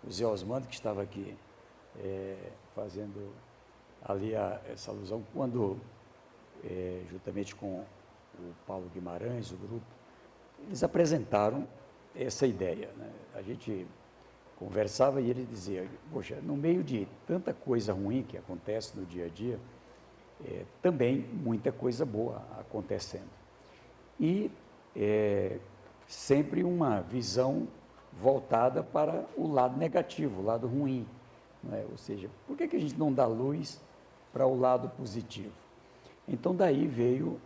o Zé Osmando, que estava aqui fazendo ali essa alusão, quando, juntamente com o Paulo Guimarães, o grupo, eles apresentaram essa ideia, né? A gente conversava e ele dizia, poxa, no meio de tanta coisa ruim que acontece no dia a dia, também muita coisa boa acontecendo. E sempre uma visão voltada para o lado negativo, o lado ruim, não é? Ou seja, por que a gente não dá luz para o lado positivo? Então daí veio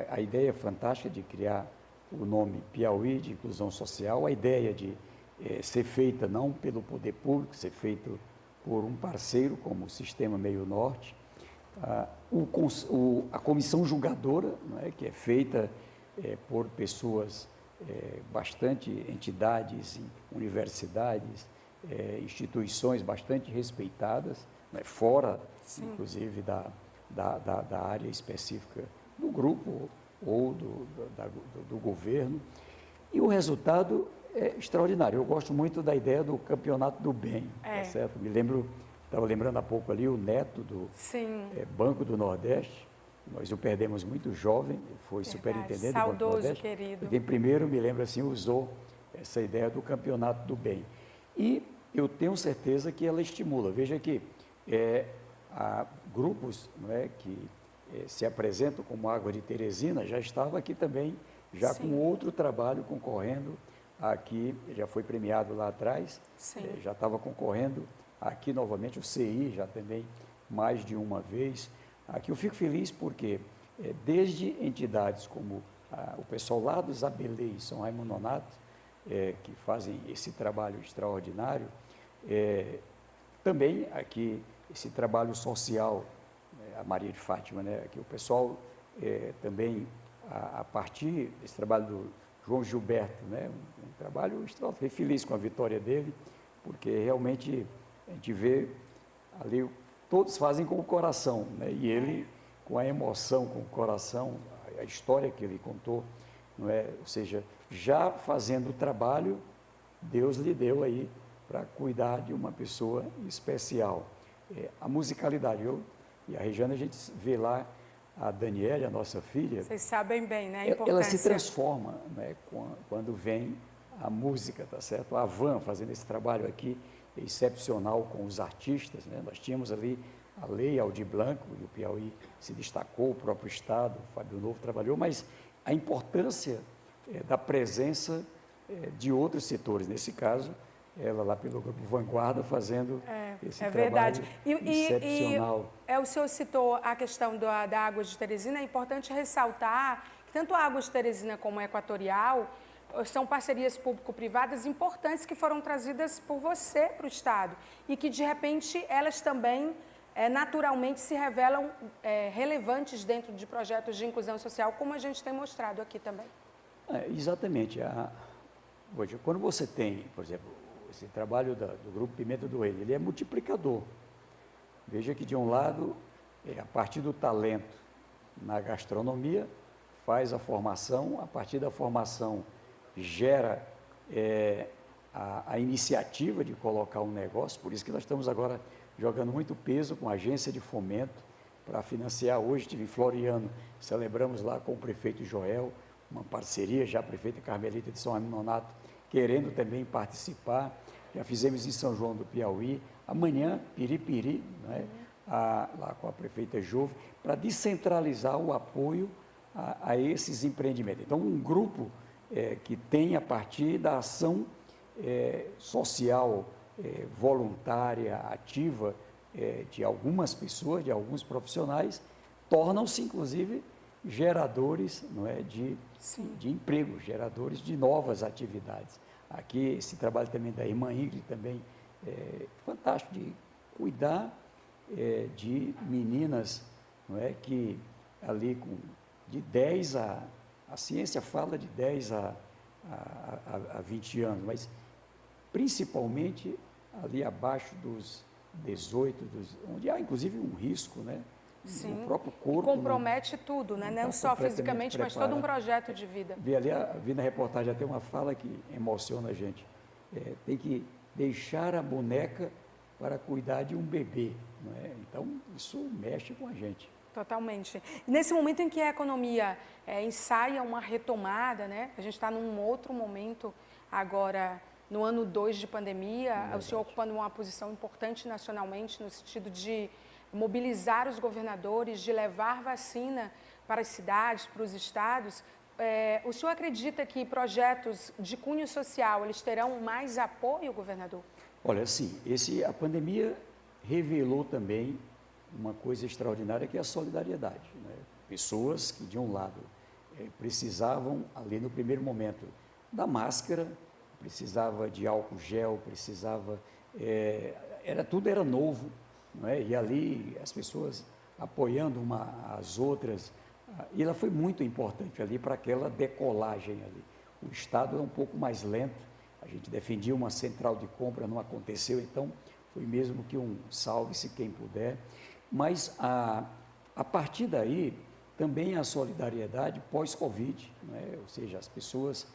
a ideia fantástica de criar o nome Piauí de Inclusão Social, a ideia de ser feita não pelo poder público, ser feito por um parceiro como o Sistema Meio Norte, a comissão julgadora, não é, que é feita por pessoas, bastante entidades, universidades, instituições bastante respeitadas, né, fora, sim, inclusive, da área específica do grupo ou do governo, e o resultado é extraordinário. Eu gosto muito da ideia do campeonato do bem, tá certo? Estava lembrando há pouco ali o neto do Banco do Nordeste, nós o perdemos muito jovem, foi superintendente do Banco do Nordeste. Querido. Quem primeiro, me lembro assim, usou essa ideia do campeonato do bem. E eu tenho certeza que ela estimula. Veja que há grupos, não é, que se apresentam como Água de Teresina, já estava aqui também, já com outro trabalho concorrendo aqui, já foi premiado lá atrás, já estava concorrendo aqui novamente, o CI já também mais de uma vez. Aqui eu fico feliz porque desde entidades como o pessoal lá dos Abelê, São Raimundo Nonato, que fazem esse trabalho extraordinário, também aqui esse trabalho social, a Maria de Fátima, né, que o pessoal também, a partir desse trabalho do João Gilberto, né, um trabalho extraordinário, fiquei feliz com a vitória dele, porque realmente a gente vê ali, todos fazem com o coração, né, e ele com a emoção, com o coração, a história que ele contou, não é? Ou seja, já fazendo o trabalho, Deus lhe deu aí para cuidar de uma pessoa especial. A musicalidade, eu e a Regiane, a gente vê lá a Daniela, a nossa filha. Vocês sabem bem, né? A importância. Ela se transforma, né, quando vem a música, tá certo? A Van fazendo esse trabalho aqui excepcional com os artistas, né? Nós tínhamos ali a Lei Aldir Blanc, e o Piauí se destacou, o próprio Estado, o Fábio Novo trabalhou, mas a importância da presença de outros setores, nesse caso, ela lá pelo Grupo Vanguarda fazendo esse trabalho excepcional. O senhor citou a questão da Águas de Teresina, é importante ressaltar que tanto a Águas de Teresina como a Equatorial são parcerias público-privadas importantes que foram trazidas por você para o Estado e que, de repente, elas também naturalmente se revelam relevantes dentro de projetos de inclusão social, como a gente tem mostrado aqui também. Exatamente. Hoje, quando você tem, por exemplo, esse trabalho do Grupo Pimenta do Reino, ele é multiplicador. Veja que, de um lado, a partir do talento na gastronomia, faz a formação, a partir da formação gera a iniciativa de colocar um negócio, por isso que nós estamos agora jogando muito peso com a agência de fomento para financiar. Hoje estive em Floriano, celebramos lá com o prefeito Joel, uma parceria, já a prefeita Carmelita de São Raimundo Nonato, querendo também participar. Já fizemos em São João do Piauí, amanhã, Piripiri, né, lá com a prefeita Jove, para descentralizar o apoio a esses empreendimentos. Então, um grupo que tem, a partir da ação social, voluntária, ativa, de algumas pessoas, de alguns profissionais, tornam-se, inclusive, geradores, não é, de emprego, geradores de novas atividades. Aqui, esse trabalho também da irmã Ingrid, também fantástico, de cuidar de meninas, não é, que ali de 10 a ciência fala de 10 a 20 anos, mas principalmente ali abaixo dos 18, onde há inclusive um risco, né? Sim. O próprio corpo compromete tudo, né? Não só fisicamente, mas todo um projeto de vida. Vi na reportagem até uma fala que emociona a gente. Tem que deixar a boneca para cuidar de um bebê, não é? Então, isso mexe com a gente. Totalmente. Nesse momento em que a economia ensaia uma retomada, né? A gente está num outro momento agora, no ano 2 de pandemia, o senhor ocupando uma posição importante nacionalmente, no sentido de mobilizar os governadores, de levar vacina para as cidades, para os estados. O senhor acredita que projetos de cunho social, eles terão mais apoio, governador? Olha, sim, a pandemia revelou também uma coisa extraordinária, que é a solidariedade, né? Pessoas que, de um lado, precisavam, ali no primeiro momento, da máscara, precisava de álcool gel, precisava... tudo era novo, não é? E ali as pessoas apoiando as outras, e ela foi muito importante ali para aquela decolagem ali. O Estado é um pouco mais lento, a gente defendia uma central de compra, não aconteceu, então foi mesmo que um salve-se quem puder, mas a partir daí também a solidariedade pós-Covid, não é? Ou seja, as pessoas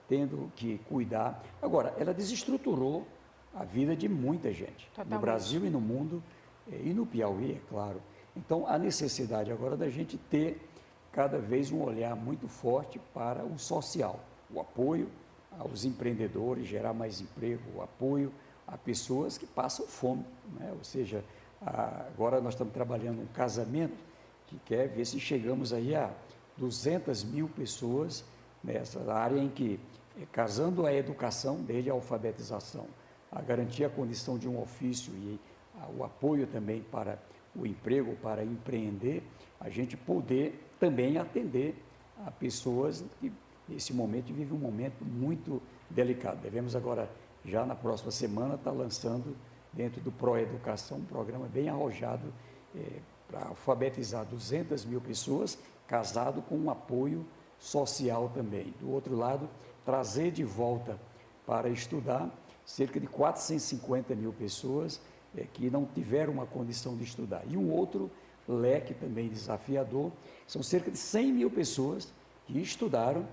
tendo que cuidar. Agora, ela desestruturou a vida de muita gente, totalmente, no Brasil e no mundo, e no Piauí, é claro. Então, a necessidade agora da gente ter cada vez um olhar muito forte para o social, o apoio aos empreendedores, gerar mais emprego, o apoio a pessoas que passam fome, né? Ou seja, agora nós estamos trabalhando um casamento que quer ver se chegamos aí a 200 mil pessoas nessa área em que, casando a educação, desde a alfabetização, a garantir a condição de um ofício e o apoio também para o emprego, para empreender, a gente poder também atender a pessoas que, nesse momento, vivem um momento muito delicado. Devemos agora, já na próxima semana, estar lançando, dentro do Proeducação, um programa bem arrojado para alfabetizar 200 mil pessoas, casado com um apoio social também. Do outro lado, trazer de volta para estudar cerca de 450 mil pessoas que não tiveram uma condição de estudar. E um outro leque também desafiador, são cerca de 100 mil pessoas que estudaram,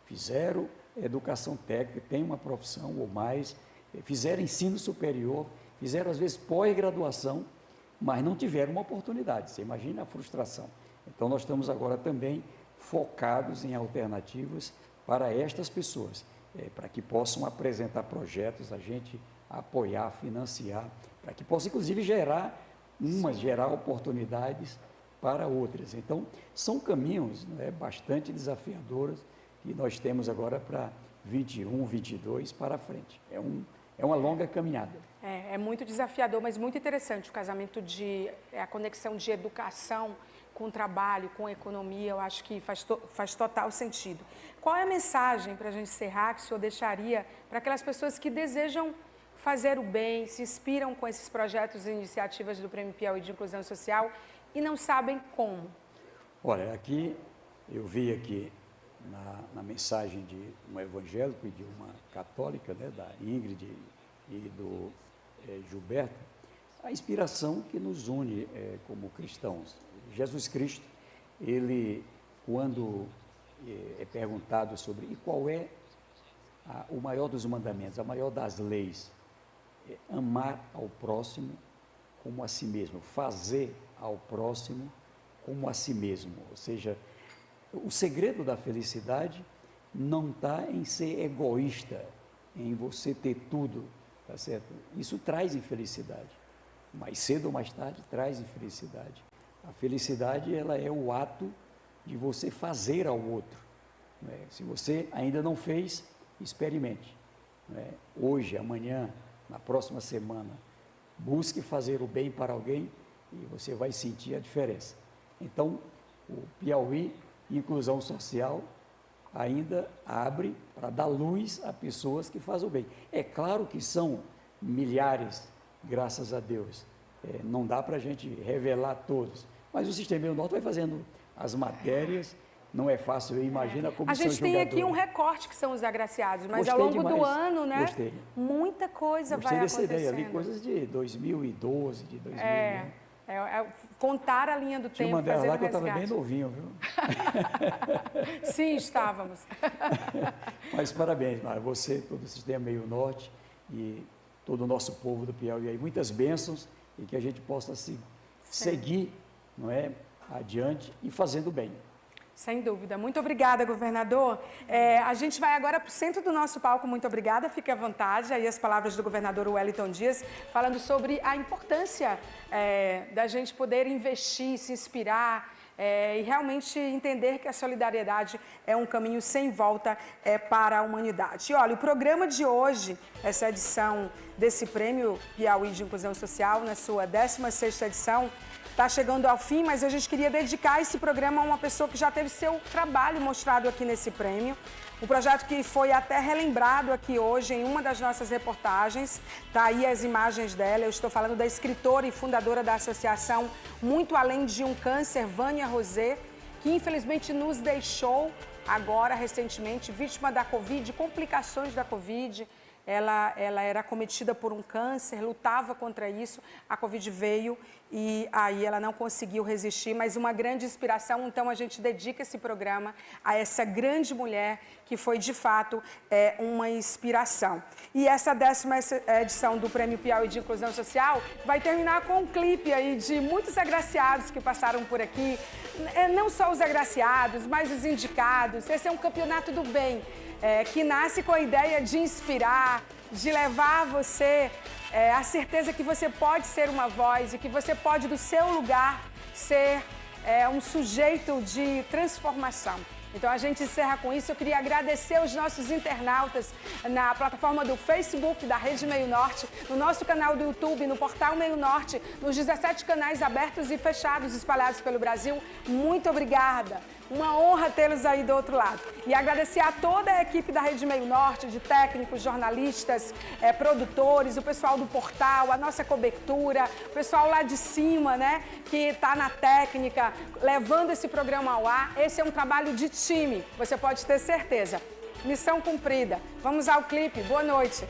fizeram educação técnica, têm uma profissão ou mais, fizeram ensino superior, fizeram às vezes pós-graduação, mas não tiveram uma oportunidade. Você imagina a frustração. Então nós estamos agora também focados em alternativas para estas pessoas, para que possam apresentar projetos, a gente apoiar, financiar, para que possa inclusive gerar oportunidades para outras. Então, são caminhos bastante desafiadores que nós temos agora para 21, 22 para frente. É uma longa caminhada. É muito desafiador, mas muito interessante o casamento a conexão de educação com trabalho, com economia, eu acho que faz total sentido. Qual é a mensagem para a gente encerrar que o senhor deixaria para aquelas pessoas que desejam fazer o bem, se inspiram com esses projetos e iniciativas do Prêmio Piauí de Inclusão Social e não sabem como? Olha, aqui, eu vi aqui na mensagem de um evangélico e de uma católica, da Ingrid e do Gilberto, a inspiração que nos une como cristãos. Jesus Cristo, ele, quando é perguntado sobre e qual é o maior dos mandamentos, a maior das leis, amar ao próximo como a si mesmo, fazer ao próximo como a si mesmo. Ou seja, o segredo da felicidade não está em ser egoísta, em você ter tudo, tá certo? Isso traz infelicidade. Mais cedo ou mais tarde traz infelicidade. A felicidade, ela é o ato de você fazer ao outro. Não é? Se você ainda não fez, experimente. Não é? Hoje, amanhã, na próxima semana, busque fazer o bem para alguém e você vai sentir a diferença. Então, o Piauí Inclusão Social ainda abre para dar luz a pessoas que fazem o bem. É claro que são milhares, graças a Deus. Não dá para a gente revelar todos, mas o Sistema Meio Norte vai fazendo as matérias, não é fácil, imagina como a gente tem aqui um recorte que são os agraciados, mas ao longo do ano, né, muita coisa vai acontecendo. Gostei dessa ideia, eu li coisas de 2012, de 2000. Contar a linha do tempo, fazer o resgate. Lá que eu estava bem novinho, viu? Sim, estávamos. Mas parabéns, Mara, você, todo o Sistema Meio Norte e todo o nosso povo do Piauí aí, muitas bênçãos e que a gente possa seguir, não é, adiante e fazendo bem. Sem dúvida. Muito obrigada, governador. A gente vai agora para o centro do nosso palco. Muito obrigada. Fique à vontade. Aí as palavras do governador Wellington Dias, falando sobre a importância da gente poder investir, se inspirar e realmente entender que a solidariedade é um caminho sem volta para a humanidade. E olha, o programa de hoje, essa edição desse Prêmio Piauí de Inclusão Social, na sua 16ª edição, está chegando ao fim, mas a gente queria dedicar esse programa a uma pessoa que já teve seu trabalho mostrado aqui nesse prêmio. Um projeto que foi até relembrado aqui hoje em uma das nossas reportagens. Está aí as imagens dela. Eu estou falando da escritora e fundadora da associação Muito Além de um Câncer, Vânia Rosé, que infelizmente nos deixou agora, recentemente, vítima da Covid, complicações da Covid. Ela era acometida por um câncer, lutava contra isso, a Covid veio e aí ela não conseguiu resistir, mas uma grande inspiração, então a gente dedica esse programa a essa grande mulher que foi de fato uma inspiração. E essa 10ª edição do Prêmio Piauí de Inclusão Social vai terminar com um clipe aí de muitos agraciados que passaram por aqui, não só os agraciados, mas os indicados. Esse é um campeonato do bem. Que nasce com a ideia de inspirar, de levar você a certeza que você pode ser uma voz e que você pode, do seu lugar, ser um sujeito de transformação. Então, a gente encerra com isso. Eu queria agradecer os nossos internautas na plataforma do Facebook da Rede Meio Norte, no nosso canal do YouTube, no Portal Meio Norte, nos 17 canais abertos e fechados espalhados pelo Brasil. Muito obrigada. Uma honra tê-los aí do outro lado. E agradecer a toda a equipe da Rede Meio Norte, de técnicos, jornalistas, produtores, o pessoal do portal, a nossa cobertura, o pessoal lá de cima, né, que está na técnica, levando esse programa ao ar. Esse é um trabalho de time, você pode ter certeza. Missão cumprida. Vamos ao clipe. Boa noite.